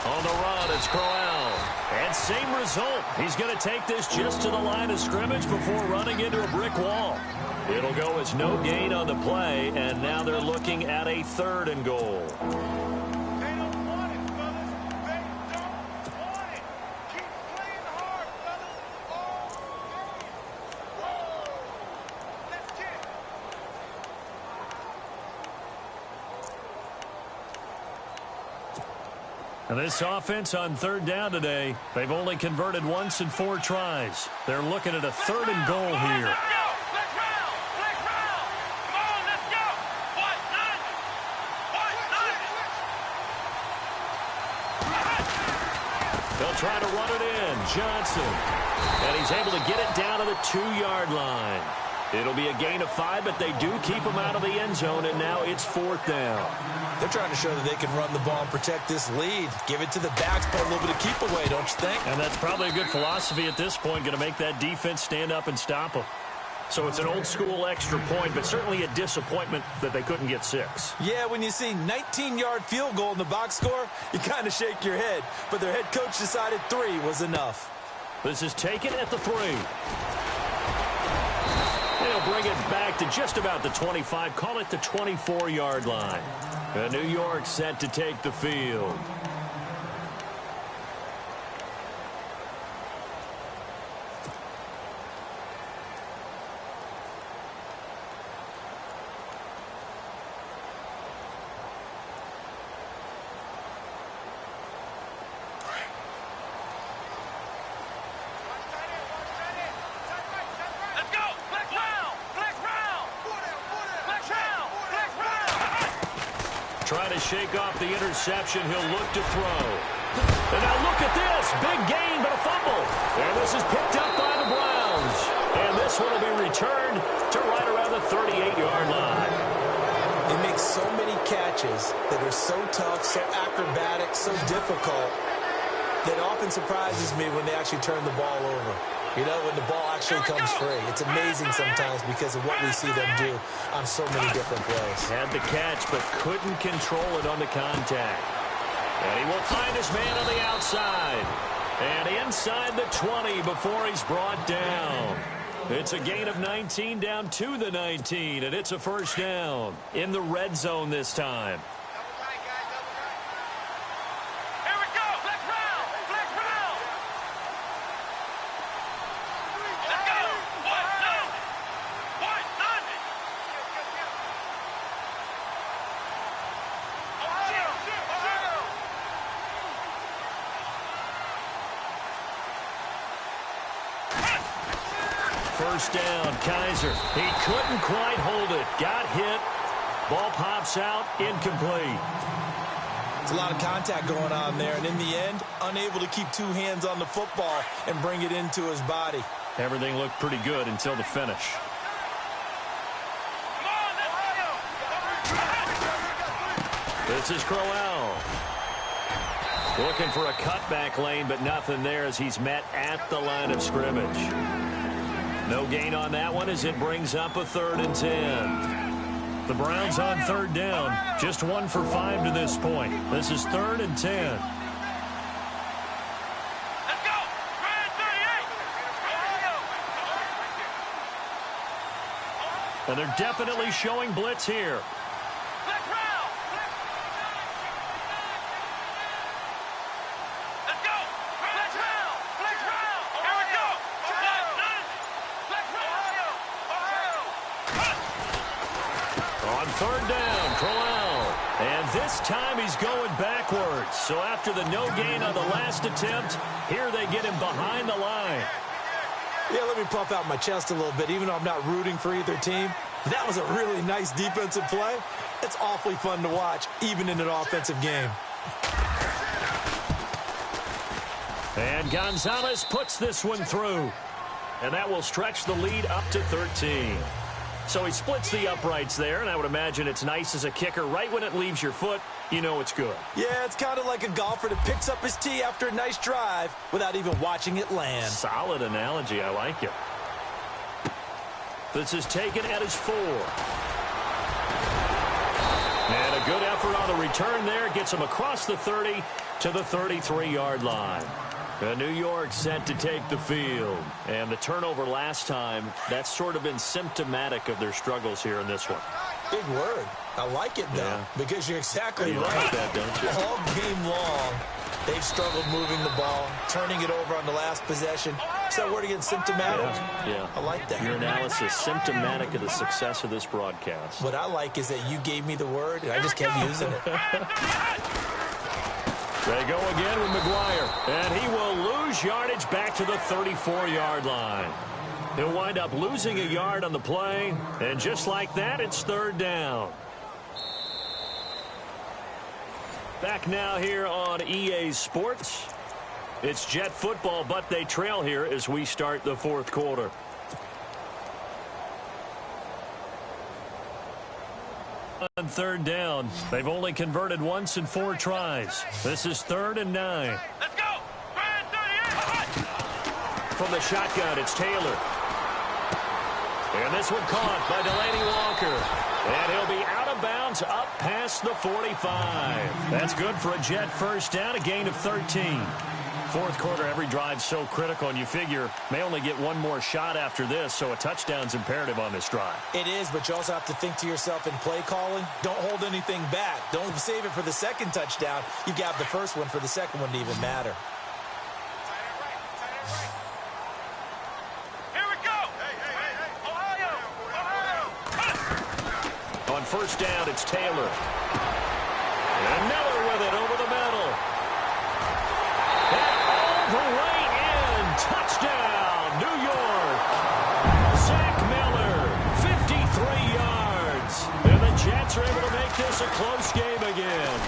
Speaker 1: On the run, it's Crowell. And same result. He's going to take this just to the line of scrimmage before running into a brick wall. It'll go as no gain on the play, and now they're looking at a 3rd and goal.
Speaker 3: They don't want it, fellas. They don't want it. Keep playing hard, fellas. All game. Whoa. Let's get it.
Speaker 1: And this offense on 3rd down today, they've only converted once in 4 tries. They're looking at a 3rd and goal here. They'll try to run it in. Johnson. And he's able to get it down to the 2-yard line. It'll be a gain of 5, but they do keep him out of the end zone, and now it's 4th down.
Speaker 2: They're trying to show that they can run the ball and protect this lead. Give it to the backs, play a little bit of keep away, don't you think?
Speaker 1: And that's probably a good philosophy at this point, going to make that defense stand up and stop them. So it's an old-school extra point, but certainly a disappointment that they couldn't get 6.
Speaker 2: Yeah, when you see 19-yard field goal in the box score, you kind of shake your head. But their head coach decided 3 was enough.
Speaker 1: This is taken at the 3. They'll bring it back to just about the 25, call it the 24-yard line. New York set to take the field. Trying to shake off the interception. He'll look to throw. And now look at this. Big gain, but a fumble. And this is picked up by the Browns. And this one will be returned to right around the 38-yard line.
Speaker 2: They make so many catches that are so tough, so acrobatic, so difficult, that often surprises me when they actually turn the ball over. You know, when the ball actually comes free. It's amazing sometimes because of what we see them do on so many different plays.
Speaker 1: Had the catch, but couldn't control it on the contact. And he will find his man on the outside. And inside the 20 before he's brought down. It's a gain of 19 down to the 19, and it's a 1st down in the red zone this time. First down, Kaiser. He couldn't quite hold it. Got hit. Ball pops out, incomplete.
Speaker 2: It's a lot of contact going on there, and in the end, unable to keep 2 hands on the football and bring it into his body.
Speaker 1: Everything looked pretty good until the finish. This is Crowell. Looking for a cutback lane, but nothing there as he's met at the line of scrimmage. No gain on that one as it brings up a 3rd and 10. The Browns on 3rd down. Just 1 for 5 to this point. This is 3rd and 10.
Speaker 3: Let's go! 38!
Speaker 1: And they're definitely showing blitz here. On 3rd down, Crowell. And this time he's going backwards. So after the no gain on the last attempt, here they get him behind the line.
Speaker 2: Yeah, let me puff out my chest a little bit, even though I'm not rooting for either team. That was a really nice defensive play. It's awfully fun to watch, even in an offensive game.
Speaker 1: And Gonzalez puts this one through. And that will stretch the lead up to 13. So he splits the uprights there, and I would imagine it's nice as a kicker. Right when it leaves your foot, you know it's good.
Speaker 2: Yeah, it's kind of like a golfer that picks up his tee after a nice drive without even watching it land.
Speaker 1: Solid analogy. I like it. This is taken at his 4. And a good effort on the return there. Gets him across the 30 to the 33-yard line. New York set to take the field. And the turnover last time, that's sort of been symptomatic of their struggles here in this one.
Speaker 2: Big word. I like it, though,
Speaker 1: yeah.
Speaker 2: because you're exactly
Speaker 1: you
Speaker 2: right.
Speaker 1: Like that, don't you?
Speaker 2: All game long, they've struggled moving the ball, turning it over on the last possession. Is that word again, symptomatic?
Speaker 1: Yeah.
Speaker 2: I like that.
Speaker 1: Your analysis, symptomatic of the success of this broadcast.
Speaker 2: What I like is that you gave me the word, and I just kept using it.
Speaker 1: They go again with McGuire, and he will lose yardage back to the 34-yard line. He'll wind up losing a yard on the play, and just like that, it's 3rd down. Back now here on EA Sports. It's Jet football, but they trail here as we start the 4th quarter. On 3rd down, they've only converted once in 4 tries. This is 3rd and 9.
Speaker 3: Let's go.
Speaker 1: From the shotgun, it's Taylor. And this one caught by Delaney Walker. And he'll be out of bounds up past the 45. That's good for a Jet first down, a gain of 13. 4th quarter, every drive so critical, and you figure may only get one more shot after this, so a touchdown's imperative on this drive.
Speaker 2: It is, but you also have to think to yourself in play calling, don't hold anything back. Don't save it for the second touchdown. You got the first one for the second one to even matter.
Speaker 3: Here we go. Ohio.
Speaker 1: On first down, it's Taylor. And Miller with it over the middle. And all the way in. Touchdown, New York. Zach Miller, 53 yards. And the Jets are able to make this a close game again.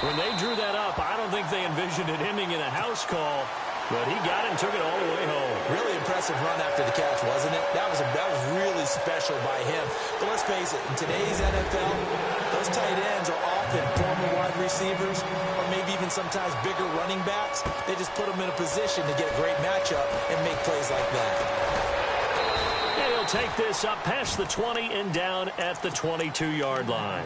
Speaker 1: When they drew that up, I don't think they envisioned it ending in a house call. But he got it and took it all the way home.
Speaker 2: Really impressive run after the catch, wasn't it? That was really special by him. But let's face it, in today's NFL, those tight ends are often former wide receivers or maybe even sometimes bigger running backs. They just put them in a position to get a great matchup and make plays like that.
Speaker 1: And he'll take this up past the 20 and down at the 22-yard line.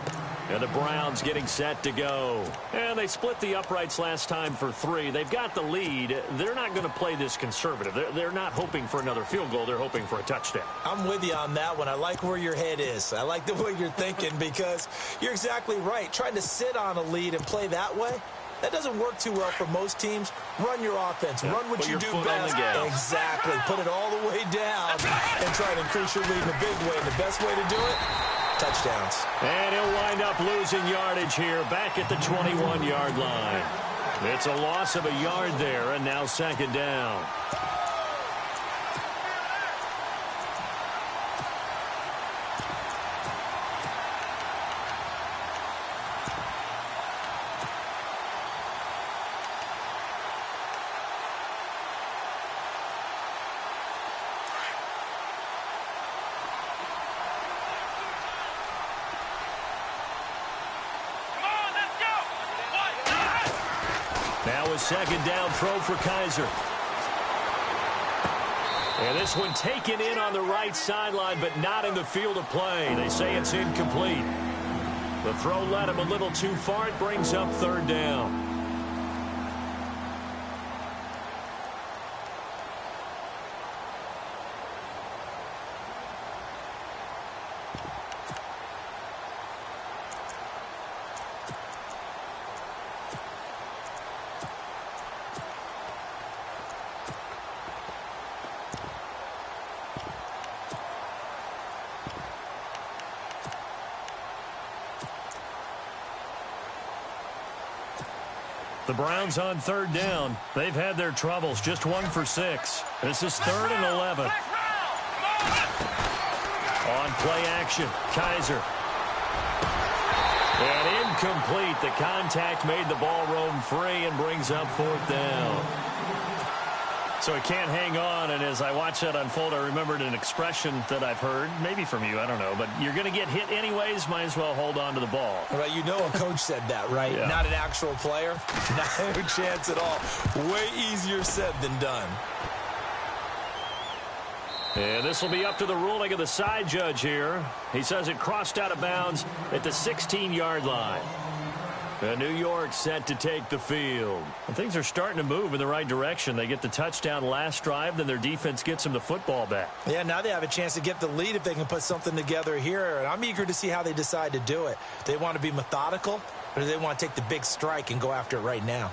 Speaker 1: And the Browns getting set to go. And they split the uprights last time for 3. They've got the lead. They're not going to play this conservative. They're not hoping for another field goal. They're hoping for a touchdown.
Speaker 2: I'm with you on that one. I like where your head is. I like the way you're thinking because you're exactly right. Trying to sit on a lead and play that way, that doesn't work too well for most teams. Run your offense.
Speaker 1: Yeah,
Speaker 2: run what you do best. Exactly. Put it all the way down and try to increase your lead in a big way. And the best way to do it, touchdowns.
Speaker 1: And he'll wind up losing yardage here back at the 21-yard line. It's a loss of a yard there, and now 2nd down. Now a 2nd down throw for Kaiser. And this one taken in on the right sideline, but not in the field of play. They say it's incomplete. The throw led him a little too far. It brings up 3rd down. The Browns on 3rd down. They've had their troubles. Just 1 for 6. This is 3rd and 11. On play action, Kaiser. And incomplete. The contact made the ball roam free and brings up 4th down. So he can't hang on, and as I watch that unfold, I remembered an expression that I've heard, maybe from you, I don't know, but you're going to get hit anyways, might as well hold on to the ball.
Speaker 2: Well, you know a coach said that, right?
Speaker 1: Yeah.
Speaker 2: Not an actual player. No chance at all. Way easier said than done.
Speaker 1: And this will be up to the ruling of the side judge here. He says it crossed out of bounds at the 16-yard line. New York set to take the field. And things are starting to move in the right direction. They get the touchdown last drive, then their defense gets them the football back.
Speaker 2: Yeah, now they have a chance to get the lead if they can put something together here. And I'm eager to see how they decide to do it. Do they want to be methodical, or do they want to take the big strike and go after it right now?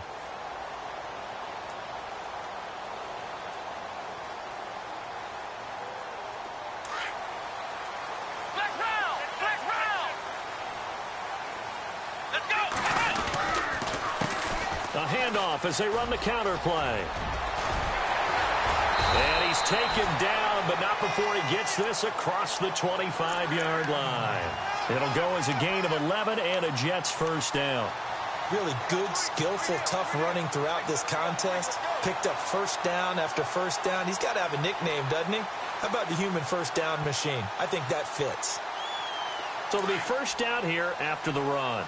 Speaker 1: A handoff as they run the counter play. And he's taken down, but not before he gets this across the 25-yard line. It'll go as a gain of 11 and a Jets first down.
Speaker 2: Really good, skillful, tough running throughout this contest. Picked up first down after first down. He's got to have a nickname, doesn't he? How about the human first down machine? I think that fits.
Speaker 1: So it'll be first down here after the run.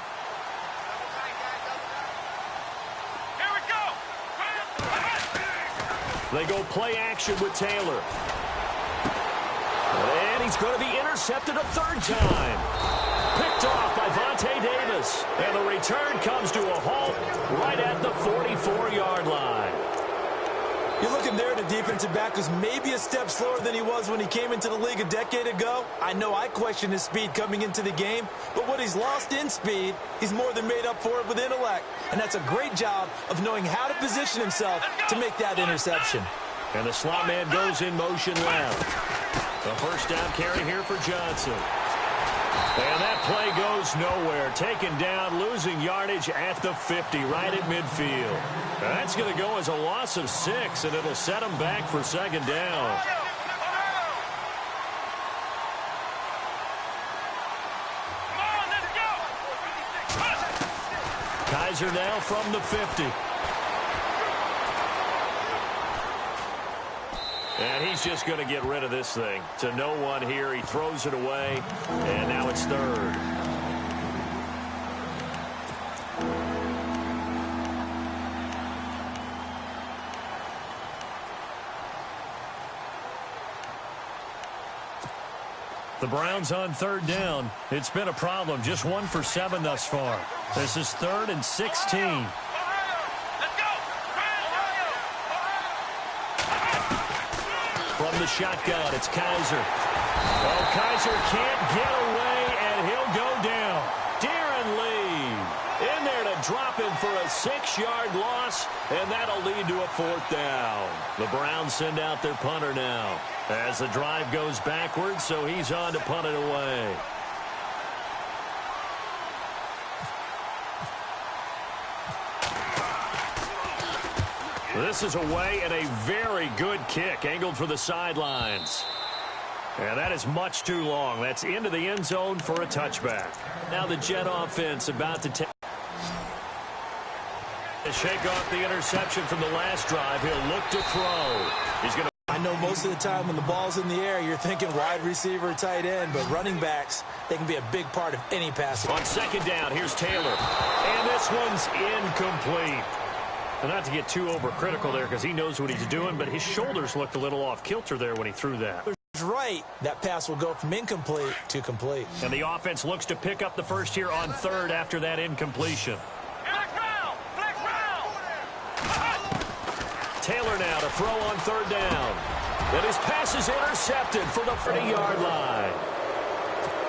Speaker 1: They go play action with Taylor. And he's going to be intercepted a third time. Picked off by Vontae Davis. And the return comes to a halt right at the 44-yard line.
Speaker 2: You're looking there, the defensive back was maybe a step slower than he was when he came into the league a decade ago. I know I questioned his speed coming into the game, but what he's lost in speed, he's more than made up for it with intellect. And that's a great job of knowing how to position himself to make that interception.
Speaker 1: And the slot man goes in motion left. The first down carry here for Johnson. And that play goes nowhere. Taken down, losing yardage at the 50, right at midfield. That's going to go as a loss of 6, and it'll set them back for second down. Kaiser now from the 50. And he's just going to get rid of this thing. To no one here. He throws it away, and now it's third. The Browns on third down. It's been a problem. Just 1 for 7 thus far. This is 3rd and 16. From the shotgun, it's Kaiser. Well, Kaiser can't get away, and he'll go down. Darren Lee in there to drop him for a 6-yard loss, and that'll lead to a 4th down. The Browns send out their punter now as the drive goes backwards, so he's on to punt it away. This is away, and a very good kick angled for the sidelines. And that is much too long. That's into the end zone for a touchback. Now the Jet offense about to take. Shake off the interception from the last drive. He'll look to throw. He's going to.
Speaker 2: I know most of the time when the ball's in the air, you're thinking wide receiver, tight end, but running backs, they can be a big part of any passing.
Speaker 1: On second down, here's Taylor. And this one's incomplete. And not to get too overcritical there because he knows what he's doing, but his shoulders looked a little off kilter there when he threw that.
Speaker 2: Right. That pass will go from incomplete to complete.
Speaker 1: And the offense looks to pick up the first here on third after that incompletion. Taylor now to throw on third down. And his pass is intercepted for the 30-yard line.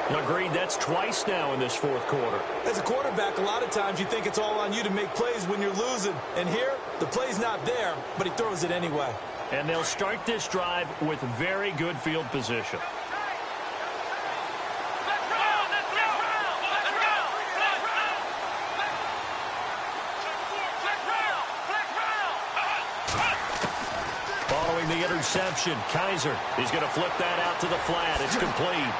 Speaker 1: Agreed, that's twice now in this fourth quarter.
Speaker 2: As a quarterback, a lot of times you think it's all on you to make plays when you're losing. And here, the play's not there, but he throws it anyway.
Speaker 1: And they'll start this drive with very good field position. Following the interception, Kaiser is going to flip that out to the flat. It's complete.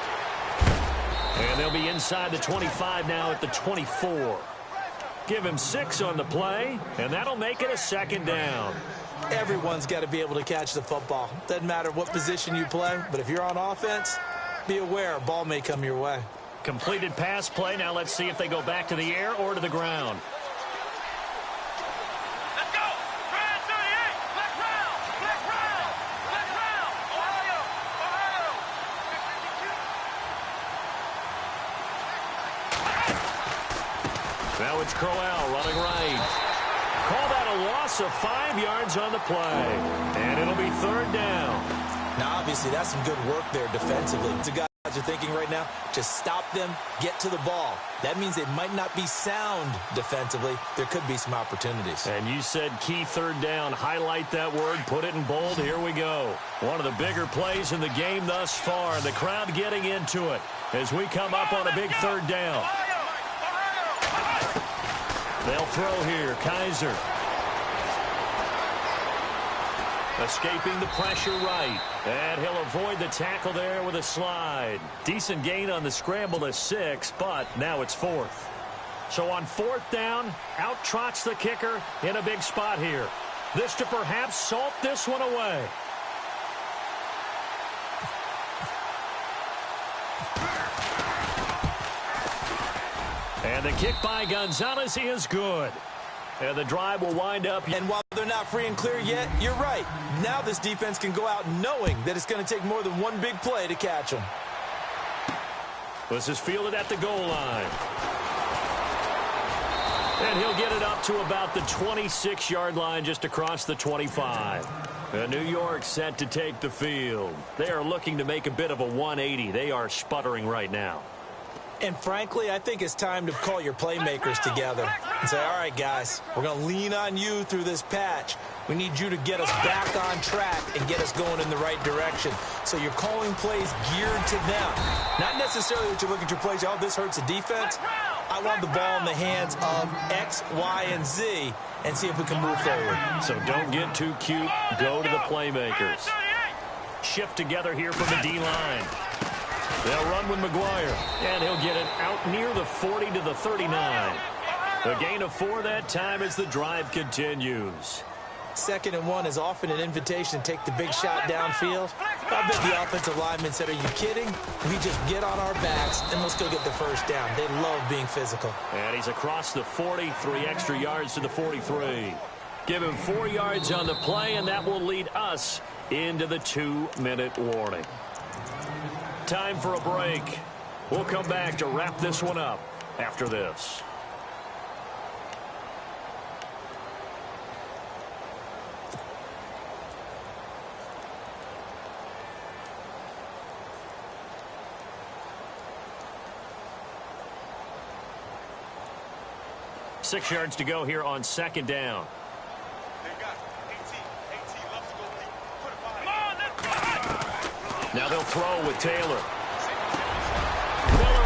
Speaker 1: And they'll be inside the 25 now at the 24. Give him 6 on the play, and that'll make it a second down.
Speaker 2: Everyone's got to be able to catch the football. Doesn't matter what position you play, but if you're on offense, be aware a ball may come your way.
Speaker 1: Completed pass play. Now let's see if they go back to the air or to the ground.
Speaker 3: Let's go. Brand 38. Flex round. Flex round. Flex round. Ohio. Ohio.
Speaker 1: Now it's Crowell running right. Call that a loss of 5 yards on the play. And it'll be third down.
Speaker 2: Now, obviously, that's some good work there defensively. The guys are thinking right now, just stop them, get to the ball. That means they might not be sound defensively. There could be some opportunities.
Speaker 1: And you said key third down. Highlight that word, put it in bold. Here we go. One of the bigger plays in the game thus far. The crowd getting into it as we come up on a big third down. They'll throw here. Kaiser. Escaping the pressure right. And he'll avoid the tackle there with a slide. Decent gain on the scramble to 6, but now it's 4th. So on 4th down, out trots the kicker in a big spot here. This to perhaps salt this one away. And the kick by Gonzalez is good. And the drive will wind up.
Speaker 2: And while they're not free and clear yet, you're right. Now this defense can go out knowing that it's going to take more than one big play to catch them.
Speaker 1: This is fielded at the goal line. And he'll get it up to about the 26-yard line, just across the 25. And New York set to take the field. They are looking to make a bit of a 180. They are sputtering right now.
Speaker 2: And frankly, I think it's time to call your playmakers together and say, all right, guys, we're going to lean on you through this patch. We need you to get us back on track and get us going in the right direction. So you're calling plays geared to them. Not necessarily that you look at your plays, oh, this hurts the defense. I want the ball in the hands of X, Y, and Z and see if we can move forward.
Speaker 1: So don't get too cute. Go to the playmakers. Shift together here from the D-line. They'll run with McGuire, and he'll get it out near the 40 to the 39. A gain of 4 that time as the drive continues.
Speaker 2: 2nd and 1 is often an invitation to take the big shot downfield. I bet the offensive lineman said, are you kidding? We just get on our backs, and let's go get the first down. They love being physical.
Speaker 1: And he's across the 40, 3 extra yards to the 43. Give him 4 yards on the play, and that will lead us into the 2-minute warning. Time for a break. We'll come back to wrap this one up after this. Six yards to go here on 2nd down. Now they'll throw with Taylor. Miller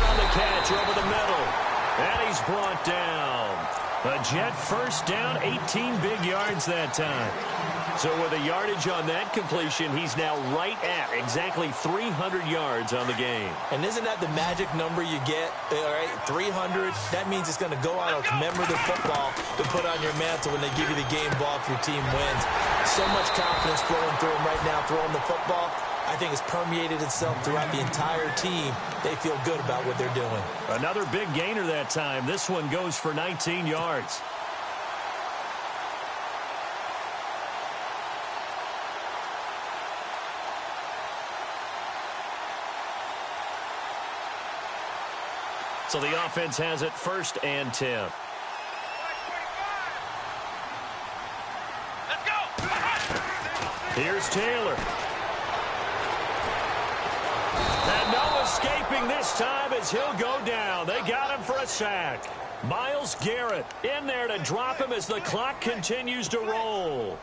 Speaker 1: on the catch over the middle. And he's brought down. A Jet first down, 18 big yards that time. So with a yardage on that completion, he's now right at exactly 300 yards on the game.
Speaker 2: And isn't that the magic number you get? All right, 300. That means it's going to go on a commemorative football to put on your mantle when they give you the game ball if your team wins. So much confidence flowing through him right now, throwing the football. I think it's permeated itself throughout the entire team. They feel good about what they're doing.
Speaker 1: Another big gainer that time. This one goes for 19 yards. So the offense has it 1st and 10.
Speaker 3: Let's go.
Speaker 1: Here's Taylor. And no escaping this time as he'll go down. They got him for a sack. Myles Garrett in there to drop him as the clock continues to roll.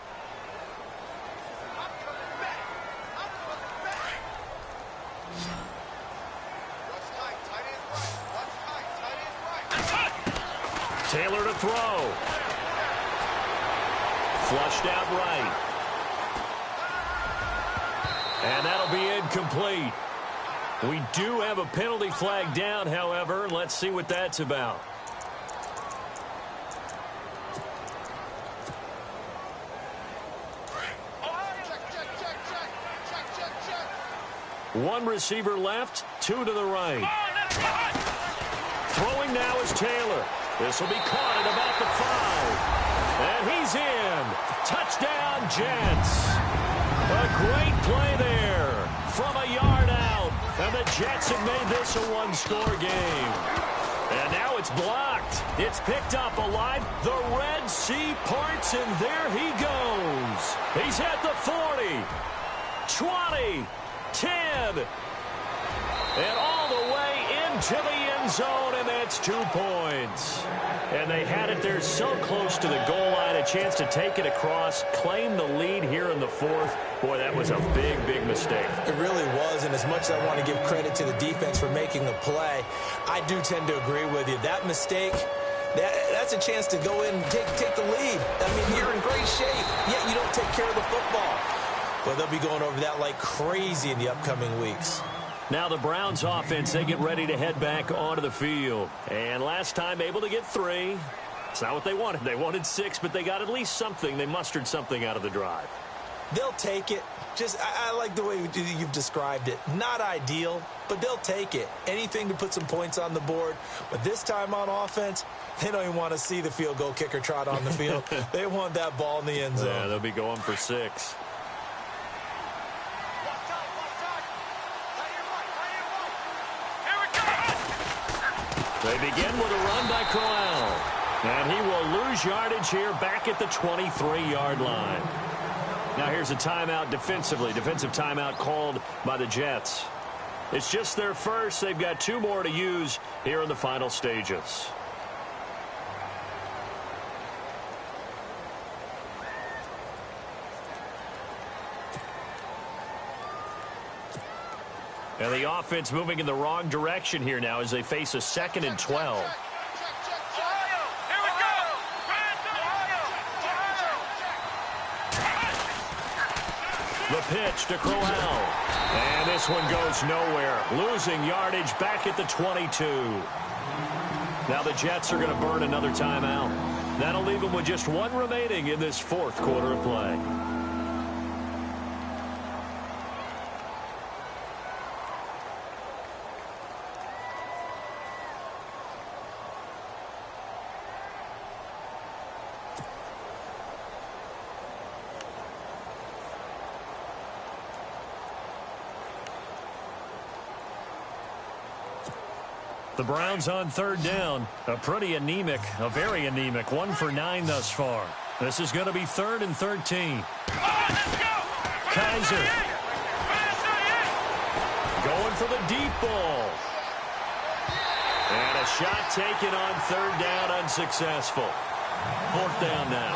Speaker 1: Taylor to throw. Flushed out right. And that'll be incomplete. We do have a penalty flag down, however. Let's see what that's about. One receiver left, two to the right. Throwing now is Taylor. This will be caught at about the 5. And he's in. Touchdown, Jets. A great play there from a yard out. And the Jets have made this a one-score game. And now it's blocked. It's picked up alive. The Red Sea parts, and there he goes. He's at the 40, 20, 10, and all the way into the end zone, and that's 2 points. And they had it there so close to the goal line, a chance to take it across, claim the lead here in the 4th. Boy, that was a big, big mistake. It
Speaker 2: really was, and as much as I want to give credit to the defense for making the play, I do tend to agree with you. That mistake, that's a chance to go in and take the lead. I mean, you're in great shape, yet you don't take care of the football. But they'll be going over that like crazy in the upcoming weeks.
Speaker 1: Now the Browns offense, they get ready to head back onto the field. And last time able to get 3. It's not what they wanted. They wanted 6, but they got at least something. They mustered something out of the drive.
Speaker 2: They'll take it. I like the way you've described it. Not ideal, but they'll take it. Anything to put some points on the board. But this time on offense, they don't even want to see the field goal kicker trot on the field. They want that ball in the end zone.
Speaker 1: Yeah, they'll be going for 6. They begin with a run by Crowell. And he will lose yardage here back at the 23-yard line. Now here's a timeout defensively. Defensive timeout called by the Jets. It's just their first. They've got 2 more to use here in the final stages. And the offense moving in the wrong direction here now as they face a 2nd and 12. The pitch to Crowell. And this one goes nowhere. Losing yardage back at the 22. Now the Jets are going to burn another timeout. That'll leave them with just 1 remaining in this 4th quarter of play. The Browns on 3rd down. A pretty anemic, a very anemic 1 for 9 thus far. This is going to be 3rd and 13. Kaiser. Going for the deep ball. And a shot taken on 3rd down, unsuccessful. 4th down now.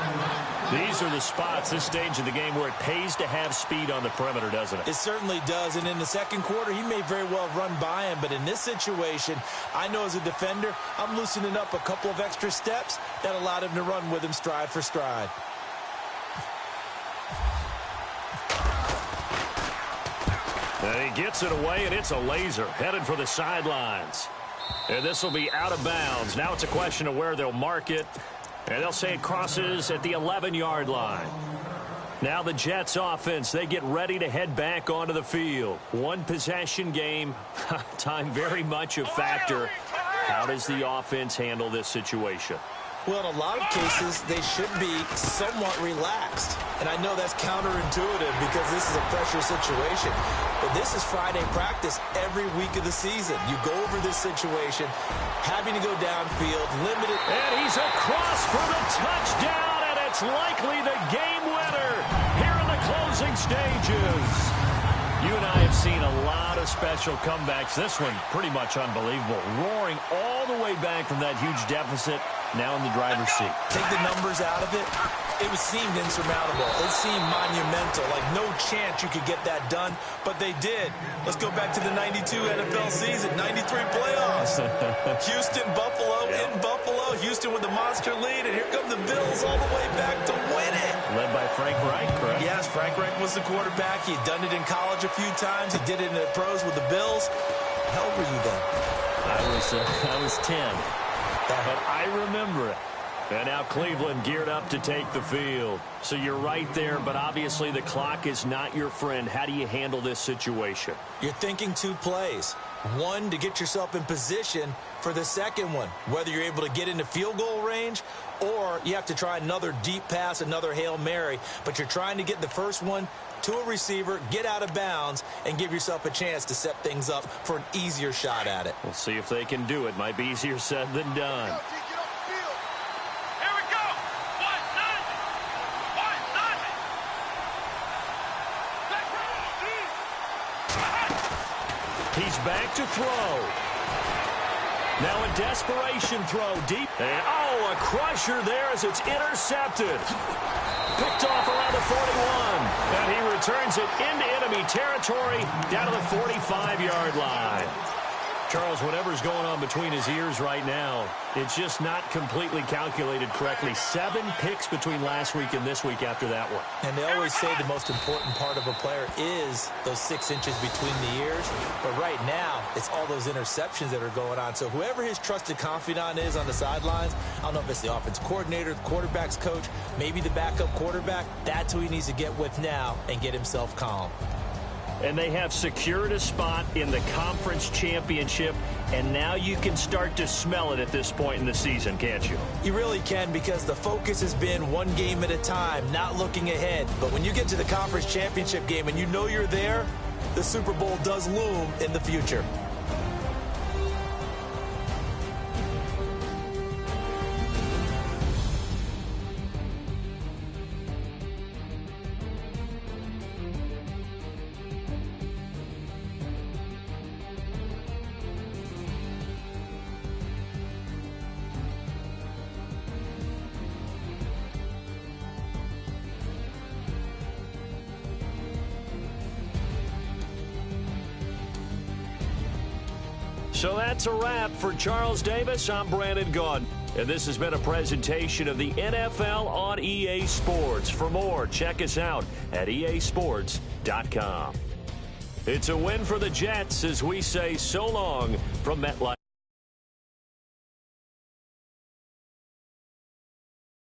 Speaker 1: These are the spots, this stage of the game, where it pays to have speed on the perimeter, doesn't it?
Speaker 2: It certainly does, and in the 2nd quarter, he may very well run by him, but in this situation, I know as a defender, I'm loosening up a couple of extra steps that allowed him to run with him stride for stride.
Speaker 1: And he gets it away, and it's a laser, headed for the sidelines. And this will be out of bounds. Now it's a question of where they'll mark it. And they'll say it crosses at the 11-yard line. Now the Jets offense, they get ready to head back onto the field. 1 possession game. Time very much a factor. How does the offense handle this situation?
Speaker 2: Well, in a lot of cases, they should be somewhat relaxed. And I know that's counterintuitive because this is a pressure situation. But this is Friday practice every week of the season. You go over this situation, having to go downfield, limited.
Speaker 1: And he's across for the touchdown, and it's likely the game winner here in the closing stages. You and I have seen a lot of special comebacks. This one pretty much unbelievable. Roaring all the way back from that huge deficit, now in the driver's seat.
Speaker 2: Take the numbers out of it. It seemed insurmountable. It seemed monumental, like no chance you could get that done, but they did. Let's go back to the 92 NFL season, 93 playoffs. Houston, Buffalo, in Buffalo. Houston with the monster lead, and here come the Bills all the way back to win it.
Speaker 1: Led by Frank Reich, correct?
Speaker 2: Yes, Frank Reich was the quarterback. He'd done it in college a few times. He did it in the pros with the Bills. How old were you then?
Speaker 1: I was 10. But I remember it. And now Cleveland geared up to take the field. So you're right there, but obviously the clock is not your friend. How do you handle this situation?
Speaker 2: You're thinking two plays. One, to get yourself in position for the second one, whether you're able to get into field goal range or you have to try another deep pass, another Hail Mary. But you're trying to get the first one to a receiver, get out of bounds, and give yourself a chance to set things up for an easier shot at it.
Speaker 1: We'll see if they can do it. Might be easier said than done. He's back to throw. Now a desperation throw deep. And, oh, a crusher there as it's intercepted. Picked off around the 41. And he returns it into enemy territory down to the 45-yard line. Charles, whatever's going on between his ears right now, it's just not completely calculated correctly. 7 picks between last week and this week after that one.
Speaker 2: And they always say the most important part of a player is those 6 inches between the ears. But right now, it's all those interceptions that are going on. So whoever his trusted confidant is on the sidelines, I don't know if it's the offense coordinator, the quarterback's coach, maybe the backup quarterback, that's who he needs to get with now and get himself calm.
Speaker 1: And they have secured a spot in the conference championship, and now you can start to smell it at this point in the season, can't you?
Speaker 2: You really can, because the focus has been one game at a time, not looking ahead. But when you get to the conference championship game and you know you're there, the Super Bowl does loom in the future.
Speaker 1: So that's a wrap for Charles Davis. I'm Brandon Gaudin. And this has been a presentation of the NFL on EA Sports. For more, check us out at easports.com. It's a win for the Jets as we say so long from MetLife.